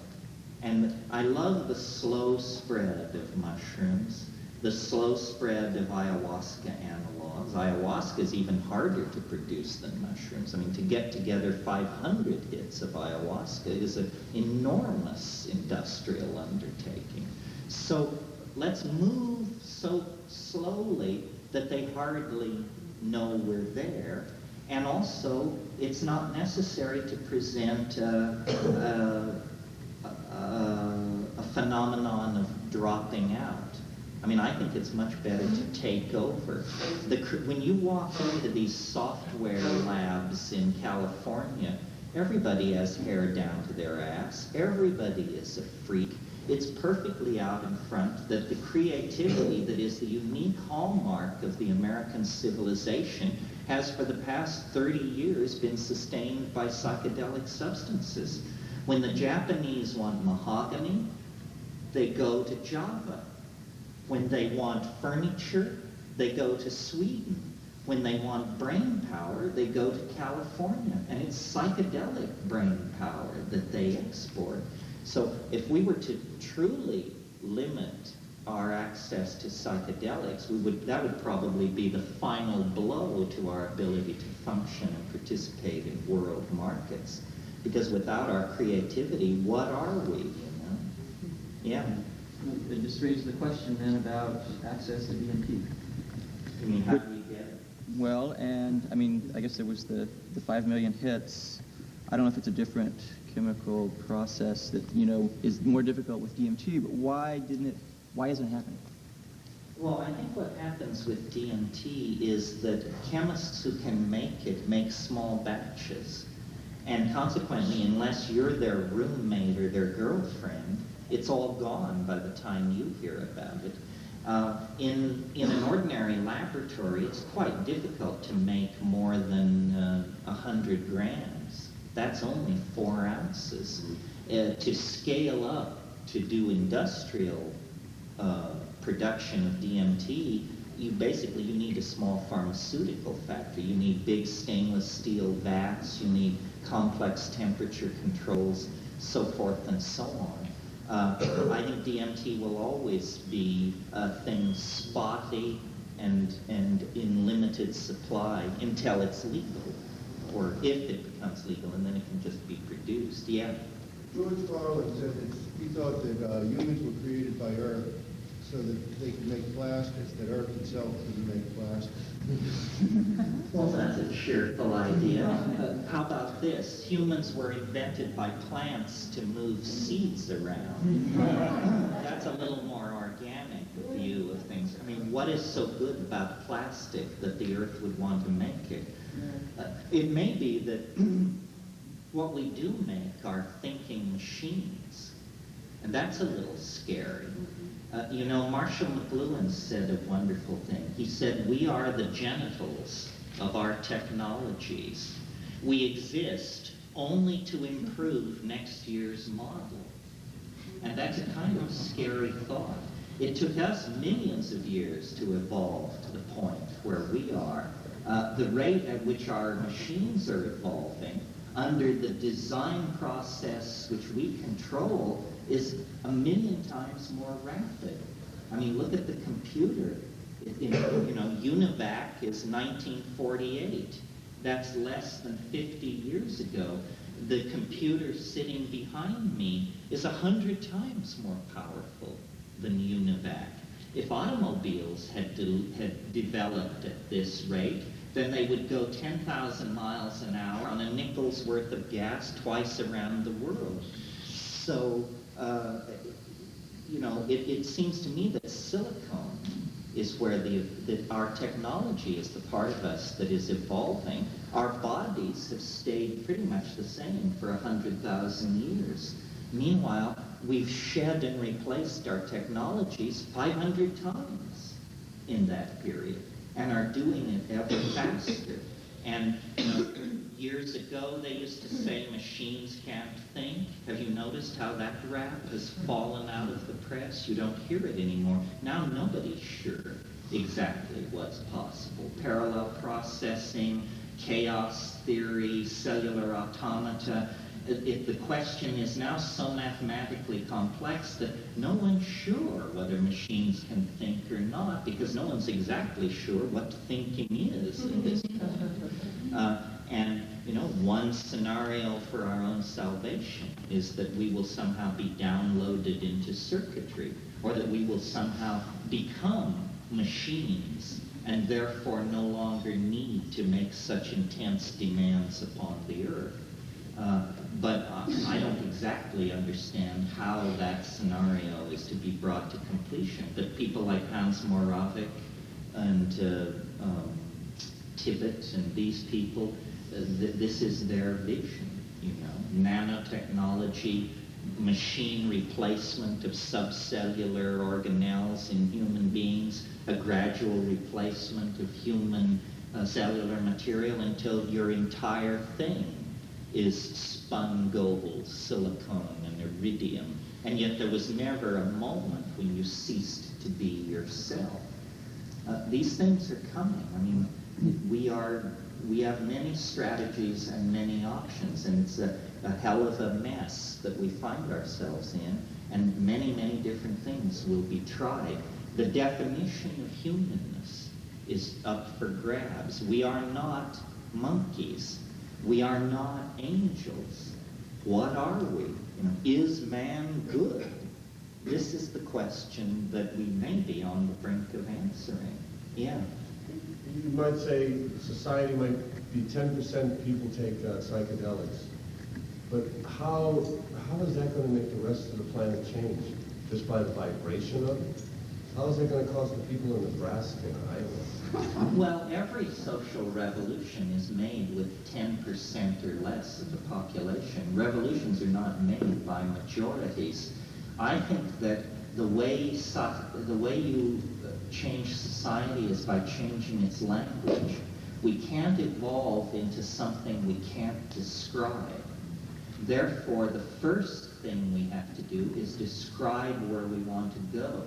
Speaker 1: and I love the slow spread of mushrooms, the slow spread of ayahuasca analogs. Ayahuasca is even harder to produce than mushrooms. I mean, to get together 500 hits of ayahuasca is an enormous industrial undertaking. So let's move so slowly that they hardly know we're there. And also, it's not necessary to present a phenomenon of dropping out. I mean, I think it's much better to take over. When you walk into these software labs in California, everybody has hair down to their ass. Everybody is a freak. It's perfectly out in front that the creativity that is the unique hallmark of the American civilization has for the past 30 years been sustained by psychedelic substances. When the Japanese want mahogany, they go to Java. When they want furniture, they go to Sweden. When they want brain power, they go to California. And it's psychedelic brain power that they export. So if we were to truly limit our access to psychedelics, that would probably be the final blow to our ability to function and participate in world markets. Because without our creativity, what are we, you know? Yeah.
Speaker 16: It just raised the question then about access to DMT.
Speaker 1: I mean, how do we get it?
Speaker 16: Well, and I mean, I guess there was the 5 million hits. I don't know if it's a different
Speaker 17: chemical process that, you know, is more difficult with DMT, but why isn't it happening?
Speaker 1: Well, I think what happens with DMT is that chemists who can make it make small batches. And consequently, unless you're their roommate or their girlfriend, it's all gone by the time you hear about it. In an ordinary laboratory, it's quite difficult to make more than 100 grams. That's only 4 ounces. To scale up to do industrial production of DMT, you need a small pharmaceutical factory. You need big stainless steel vats. You need complex temperature controls, so forth and so on. I think DMT will always be a thing spotty and in limited supply until it's legal, or if it becomes legal, and then it can just be produced. Yeah.
Speaker 18: George Carlin said that he thought that humans were created by Earth so that they could make plastics, that Earth itself couldn't make plastics.
Speaker 1: Well, that's a cheerful idea. How about this? Humans were invented by plants to move seeds around. That's a little more organic view of things. I mean, what is so good about plastic that the Earth would want to make it? It may be that what we do make are thinking machines, and that's a little scary. You know, Marshall McLuhan said a wonderful thing. He said, "We are the genitals of our technologies. We exist only to improve next year's model." And that's a kind of scary thought. It took us millions of years to evolve to the point where we are. The rate at which our machines are evolving under the design process which we control is 1,000,000 times more rapid. I mean, look at the computer. UNIVAC is 1948. That's less than 50 years ago. The computer sitting behind me is 100 times more powerful than UNIVAC. If automobiles had developed at this rate, then they would go 10,000 miles an hour on a nickel's worth of gas twice around the world. So, it seems to me that silicone is where our technology is the part of us that is evolving. Our bodies have stayed pretty much the same for 100,000 years. Meanwhile, we've shed and replaced our technologies 500 times in that period, and are doing it ever faster. And years ago, they used to say machines can't think. Have you noticed how that rap has fallen out of the press? You don't hear it anymore. Now nobody's sure exactly what's possible. Parallel processing, chaos theory, cellular automata. The question is now so mathematically complex that no one's sure whether machines can think or not, because no one's exactly sure what thinking is in this time. And one scenario for our own salvation is that we will somehow be downloaded into circuitry, or that we will somehow become machines and therefore no longer need to make such intense demands upon the earth. But I don't exactly understand how that scenario is to be brought to completion. But people like Hans Moravec and Tibbet and these people, this is their vision, nanotechnology, machine replacement of subcellular organelles in human beings, a gradual replacement of human cellular material until your entire thing is spun gold, silicon, and iridium. And yet there was never a moment when you ceased to be yourself. These things are coming. I mean, we have many strategies and many options, and it's a hell of a mess that we find ourselves in, and many, many different things will be tried. The definition of humanness is up for grabs. We are not monkeys. We are not angels. What are we? Is man good? This is the question that we may be on the brink of answering. Yeah.
Speaker 4: You might say society might be 10% people take psychedelics. But how is that going to make the rest of the planet change? Just by the vibration of it? How is that going to cause the people in Nebraska and Iowa?
Speaker 1: Well, every social revolution is made with 10% or less of the population. Revolutions are not made by majorities. I think that the way you change society is by changing its language. We can't evolve into something we can't describe. Therefore, the first thing we have to do is describe where we want to go.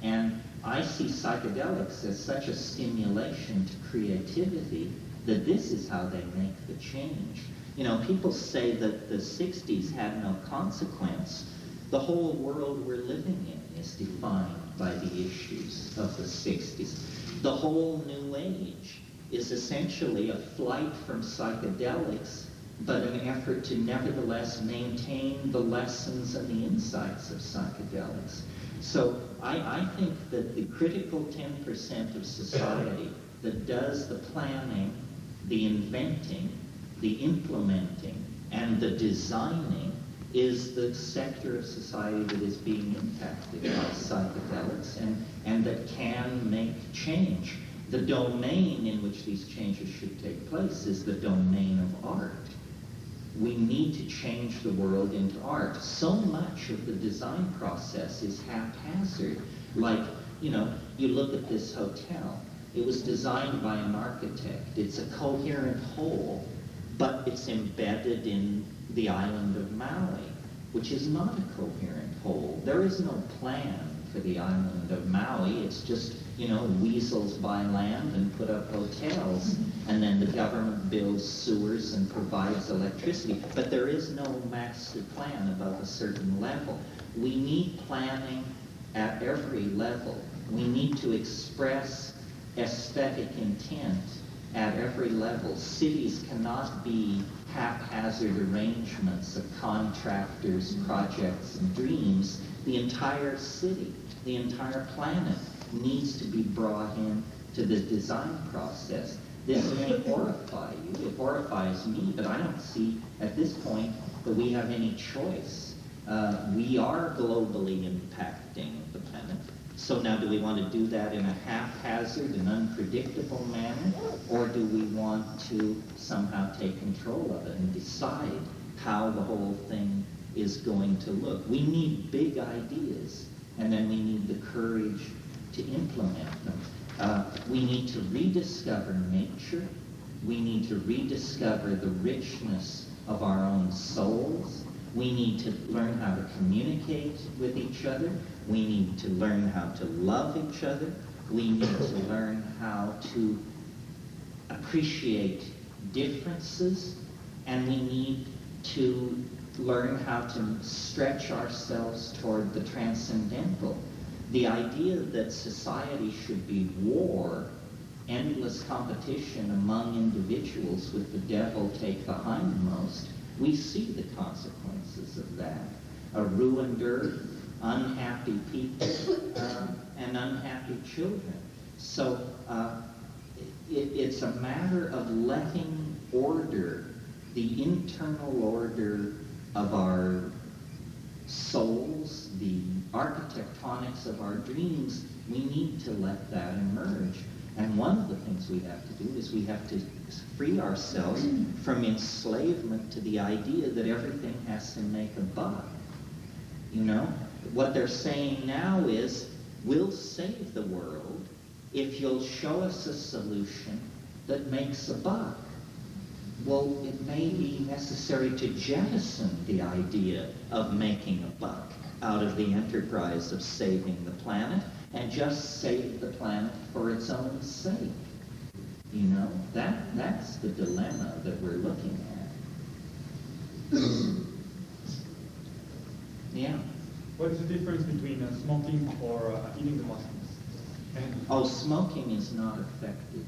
Speaker 1: And I see psychedelics as such a stimulation to creativity that this is how they make the change. You know, people say that the 60s had no consequence. The whole world we're living in is defined by the issues of the 60s. The whole New Age is essentially a flight from psychedelics, but an effort to nevertheless maintain the lessons and the insights of psychedelics. So I think that the critical 10% of society that does the planning, the inventing, the implementing, and the designing is the sector of society that is being impacted by psychedelics and that can make change. The domain in which these changes should take place is the domain of art. We need to change the world into art. So much of the design process is haphazard. Like, you know, you look at this hotel. It was designed by an architect. It's a coherent whole, but it's embedded in the island of Maui, which is not a coherent whole. There is no plan for the island of Maui. It's just, you know, weasels buy land and put up hotels, and then the government builds sewers and provides electricity. But there is no master plan above a certain level. We need planning at every level. We need to express aesthetic intent at every level. Cities cannot be haphazard arrangements of contractors, projects, and dreams. The entire city, the entire planet needs to be brought in to the design process. This may horrify you, it horrifies me, but I don't see at this point that we have any choice. We are globally impacting the planet. So now do we want to do that in a haphazard and unpredictable manner, or do we want to somehow take control of it and decide how the whole thing is going to look? We need big ideas, and then we need the courage to implement them. We need to rediscover nature. We need to rediscover the richness of our own souls. We need to learn how to communicate with each other. We need to learn how to love each other. We need to learn how to appreciate differences. And we need to learn how to stretch ourselves toward the transcendental. The idea that society should be war, endless competition among individuals with the devil take the hindmost, we see the consequences of that. A ruined earth, unhappy people, and unhappy children. So it's a matter of letting order, the internal order of our souls, the architectonics of our dreams, we need to let that emerge. And one of the things we have to do is we have to free ourselves from enslavement to the idea that everything has to make a buck. You know, what they're saying now is, we'll save the world if you'll show us a solution that makes a buck. Well, it may be necessary to jettison the idea of making a buck out of the enterprise of saving the planet and just save the planet for its own sake. You know, that's the dilemma that we're looking at. Yeah.
Speaker 2: What is the difference between smoking or eating the mushrooms?
Speaker 1: Oh, smoking is not effective.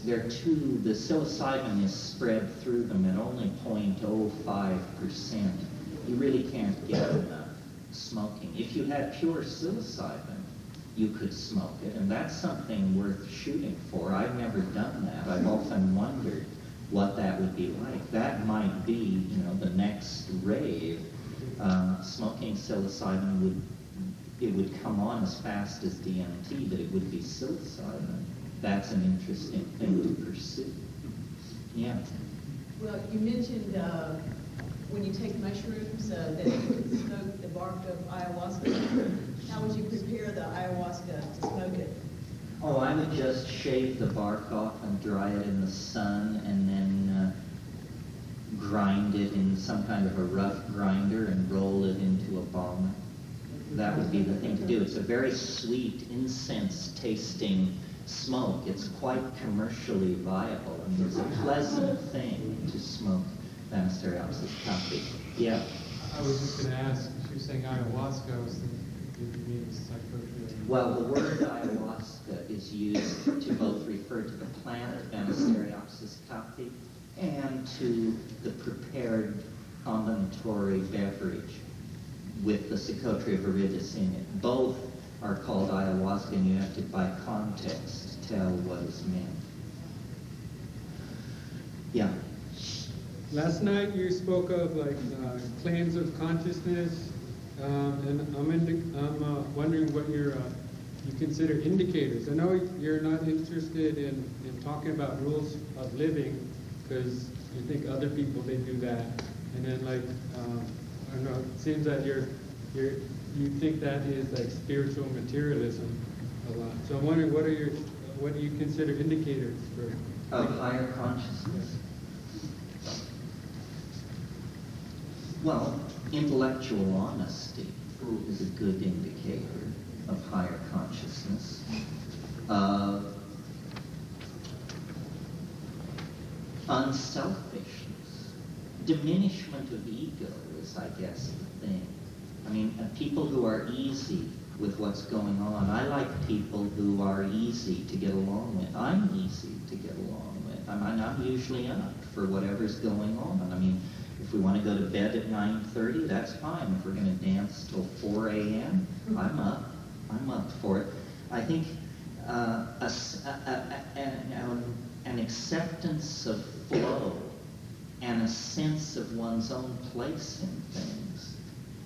Speaker 1: They're too, the psilocybin is spread through them at only 0.05%. You really can't get enough smoking. If you had pure psilocybin, you could smoke it, and that's something worth shooting for. I've never done that. I've often wondered what that would be like. That might be, you know, the next rave. Smoking psilocybin would come on as fast as DMT, but it would be psilocybin. That's an interesting thing to pursue. Yeah.
Speaker 19: Well, you mentioned when you take mushrooms that you can smoke the bark of ayahuasca. How would you prepare the ayahuasca to smoke it?
Speaker 1: Oh, I would just shave the bark off and dry it in the sun, and then grind it in some kind of a rough grinder and roll it into a bomb. That would be the thing to do. It's a very sweet, incense-tasting smoke. It's quite commercially viable. I mean, it's a pleasant thing to smoke Banisteriopsis coffee. Yeah.
Speaker 20: I was just going to ask, she was saying ayahuasca, I was thinking you mean psychotropic.
Speaker 1: Well, the word ayahuasca is used to both refer to the plant Banisteriopsis coffee and to the prepared combinatory beverage with the Psychotria viridis in it. Both are called ayahuasca, and you have to, by context, tell what is meant. Yeah.
Speaker 20: Last night you spoke of like claims of consciousness, and I'm wondering what you consider indicators. I know you're not interested in talking about rules of living because you think other people, they do that. And then like, I don't know, it seems that you think that is like spiritual materialism a lot. So I'm wondering what do you consider indicators for?
Speaker 1: Of higher consciousness? Well, intellectual honesty is a good indicator of higher consciousness. Unselfishness, diminishment of ego is, I guess, the thing. I mean, people who are easy with what's going on. I like people who are easy to get along with. I'm easy to get along with. I'm usually up for whatever's going on. I mean, if we want to go to bed at 9:30, that's fine. If we're going to dance till 4 a.m., I'm up. I'm up for it. I think an acceptance of flow and a sense of one's own place in things.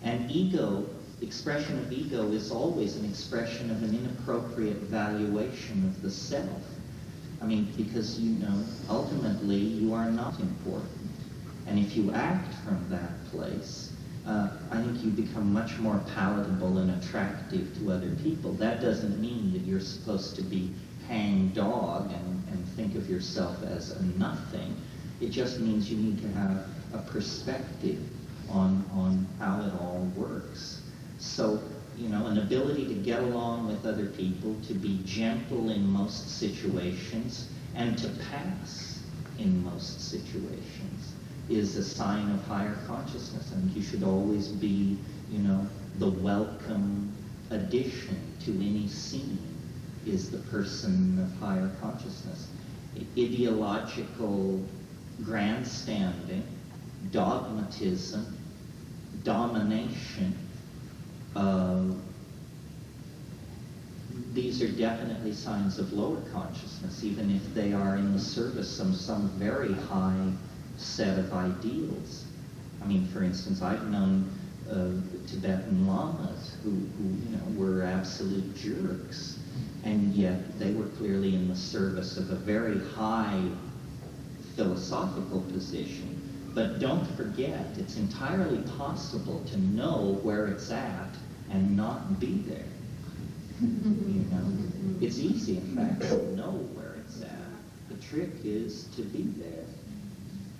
Speaker 1: And ego, expression of ego is always an expression of an inappropriate valuation of the self. I mean, because, you know, ultimately you are not important. And if you act from that place, I think you become much more palatable and attractive to other people. That doesn't mean that you're supposed to be hang dog and think of yourself as a nothing. It just means you need to have a perspective on how it all works. So, you know, an ability to get along with other people, to be gentle in most situations, and to pass in most situations is a sign of higher consciousness. I think you should always be, you know, the welcome addition to any scene is the person of higher consciousness. Ideological grandstanding, dogmatism, domination, these are definitely signs of lower consciousness, even if they are in the service of some very high set of ideals. I mean, for instance, I've known Tibetan lamas who you know, were absolute jerks, and yet they were clearly in the service of a very high philosophical position. But don't forget, it's entirely possible to know where it's at and not be there. You know, it's easy, in fact, to know where it's at. The trick is to be there.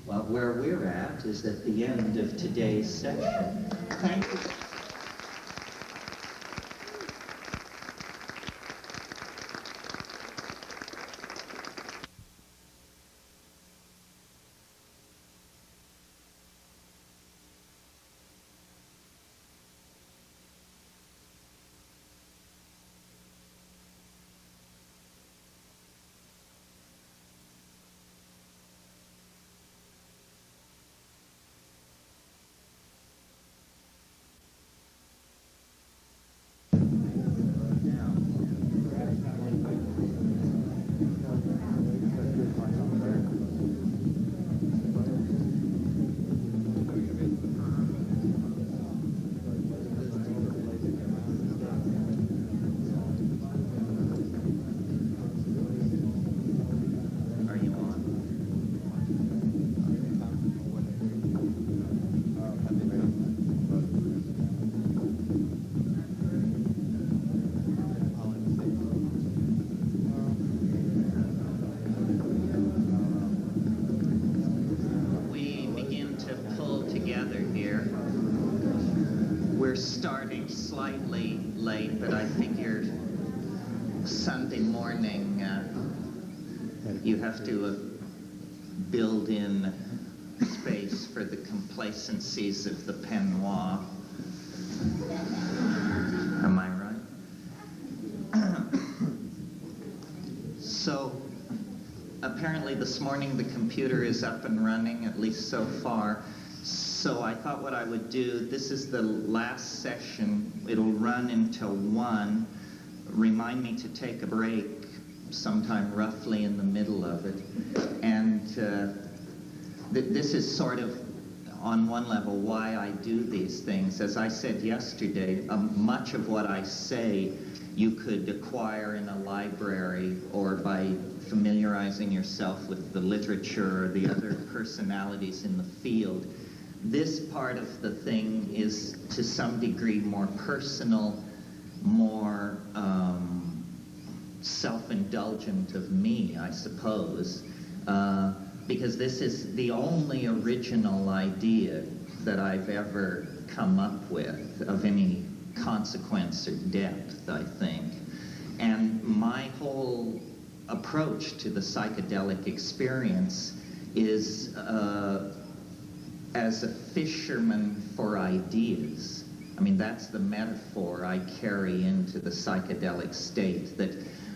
Speaker 1: Well, where we're at is at the end of today's session. Thank you. We're starting slightly late, but I figure Sunday morning you have to build in space for the complacencies of the peignoir. Am I right? So apparently this morning the computer is up and running, at least so far. So I thought what I would do, this is the last session. It'll run until 1. Remind me to take a break sometime roughly in the middle of it. And this is sort of, on one level, why I do these things. As I said yesterday, much of what I say you could acquire in a library or by familiarizing yourself with the literature or the other personalities in the field. This part of the thing is to some degree more personal, more self-indulgent of me, I suppose, because this is the only original idea that I've ever come up with of any consequence or depth, I think. And my whole approach to the psychedelic experience is as a fisherman for ideas. I mean, that's the metaphor I carry into the psychedelic state, that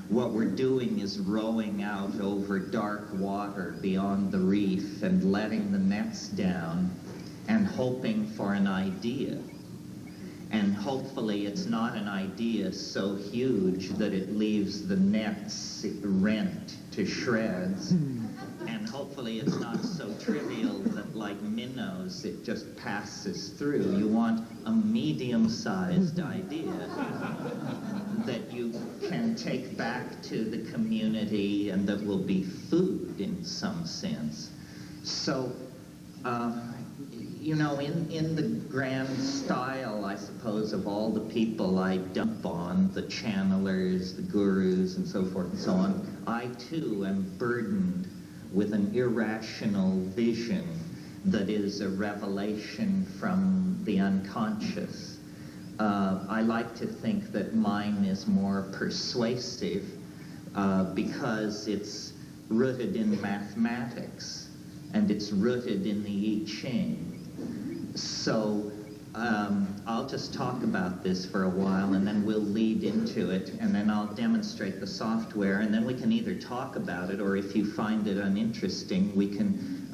Speaker 1: what we're doing is rowing out over dark water beyond the reef and letting the nets down and hoping for an idea. And hopefully it's not an idea so huge that it leaves the nets rent to shreds. And hopefully it's not so trivial that, like minnows, it just passes through. You want a medium-sized idea that you can take back to the community and that will be food in some sense. So, you know, in the grand style, I suppose, of all the people I dump on, the channelers, the gurus, and so forth and so on, I too am burdened with an irrational vision that is a revelation from the unconscious. I like to think that mine is more persuasive because it's rooted in mathematics and it's rooted in the I Ching. So I'll just talk about this for a while and then we'll lead into it and then I'll demonstrate the software and then we can either talk about it or if you find it uninteresting we can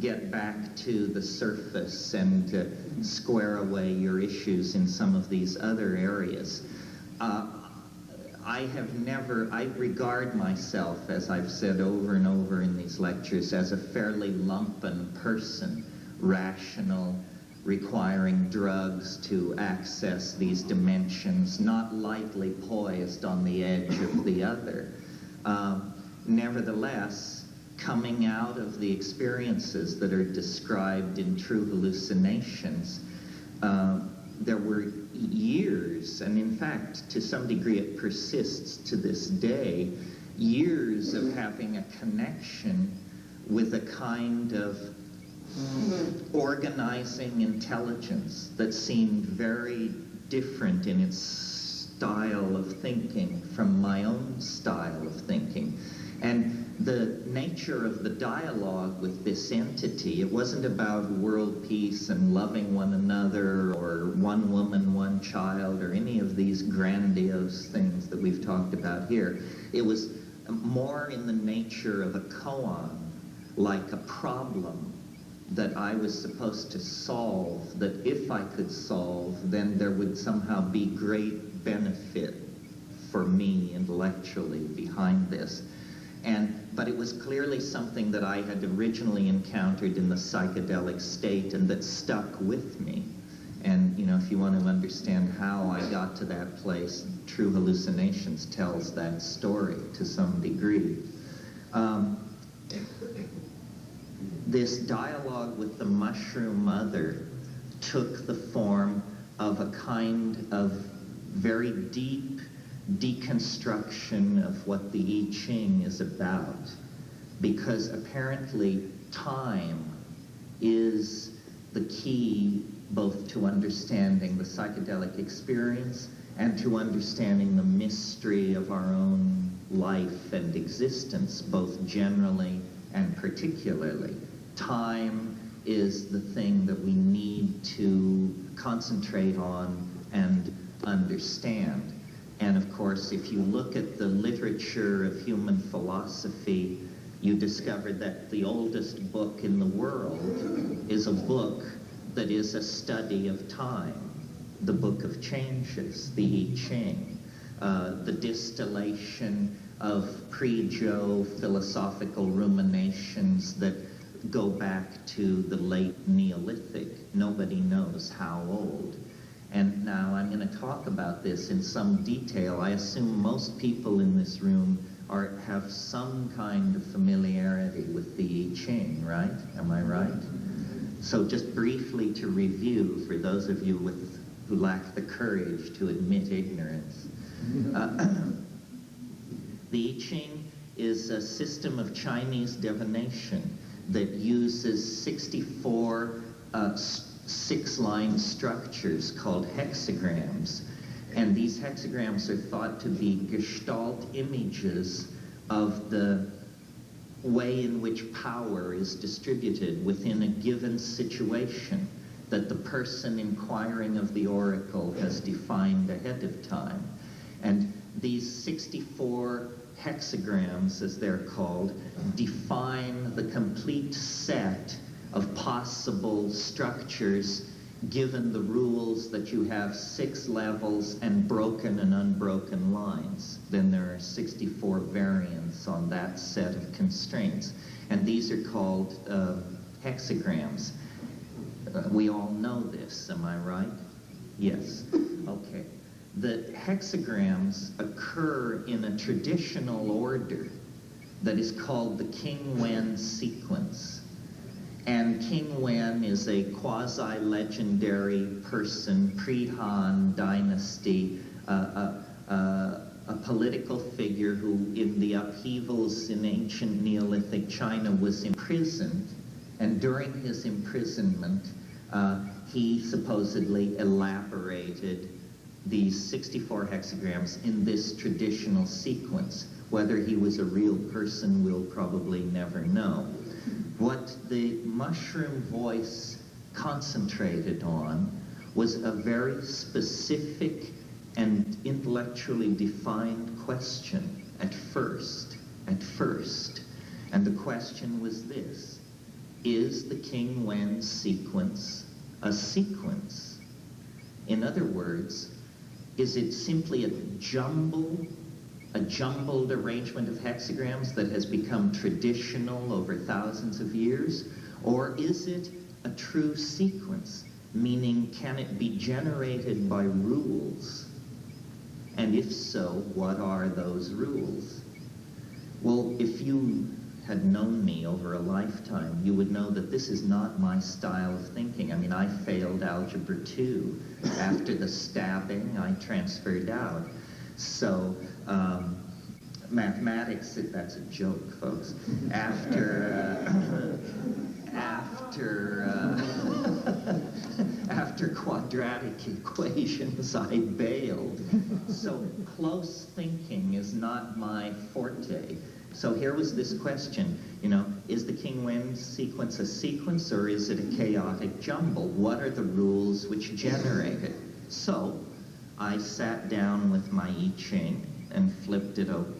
Speaker 1: get back to the surface and square away your issues in some of these other areas. I regard myself, as I've said over and over in these lectures, as a fairly lumpen person, rational, requiring drugs to access these dimensions, not lightly poised on the edge of the other. Nevertheless, coming out of the experiences that are described in True Hallucinations, there were years, and in fact, to some degree it persists to this day, years of having a connection with a kind of organizing intelligence that seemed very different in its style of thinking from my own style of thinking. And the nature of the dialogue with this entity, it wasn't about world peace and loving one another or one woman, one child, or any of these grandiose things that we've talked about here. It was more in the nature of a koan, like a problem that I was supposed to solve, that if I could solve, then there would somehow be great benefit for me intellectually behind this. But it was clearly something that I had originally encountered in the psychedelic state and that stuck with me. And, you know, if you want to understand how I got to that place, True Hallucinations tells that story to some degree. This dialogue with the mushroom mother took the form of a kind of very deep deconstruction of what the I Ching is about, because apparently time is the key both to understanding the psychedelic experience and to understanding the mystery of our own life and existence, both generally and particularly. Time is the thing that we need to concentrate on and understand. And of course, if you look at the literature of human philosophy, you discover that the oldest book in the world is a book that is a study of time, the Book of Changes, the I Ching, the distillation of pre-Joe philosophical ruminations that go back to the late Neolithic. Nobody knows how old. And now I'm going to talk about this in some detail. I assume most people in this room have some kind of familiarity with the I Ching, right? Am I right? So just briefly to review, for those of you who lack the courage to admit ignorance. The I Ching is a system of Chinese divination that uses 64 six-line structures called hexagrams. And these hexagrams are thought to be gestalt images of the way in which power is distributed within a given situation that the person inquiring of the oracle has defined ahead of time. And these 64 hexagrams, as they're called, define the complete set of possible structures given the rules that you have 6 levels and broken and unbroken lines. Then there are 64 variants on that set of constraints. And these are called hexagrams. We all know this, am I right? Yes. Okay. The hexagrams occur in a traditional order that is called the King Wen sequence. And King Wen is a quasi-legendary person, pre-Han dynasty, a political figure who, in the upheavals in ancient Neolithic China, was imprisoned. And during his imprisonment, he supposedly elaborated these 64 hexagrams in this traditional sequence. Whether he was a real person, we'll probably never know. What the mushroom voice concentrated on was a very specific and intellectually defined question at first. And the question was this: is the King Wen sequence a sequence? In other words, is it simply a jumbled arrangement of hexagrams that has become traditional over thousands of years? Or is it a true sequence, meaning can it be generated by rules? And if so, what are those rules? Well, if you had known me over a lifetime, you would know that this is not my style of thinking. I mean, I failed Algebra 2. After the stabbing, I transferred out. So, mathematics, that's a joke, folks. After quadratic equations, I bailed. So close thinking is not my forte. So here was this question, is the King Wen sequence a sequence or is it a chaotic jumble? What are the rules which generate it? So I sat down with my I Ching and flipped it open.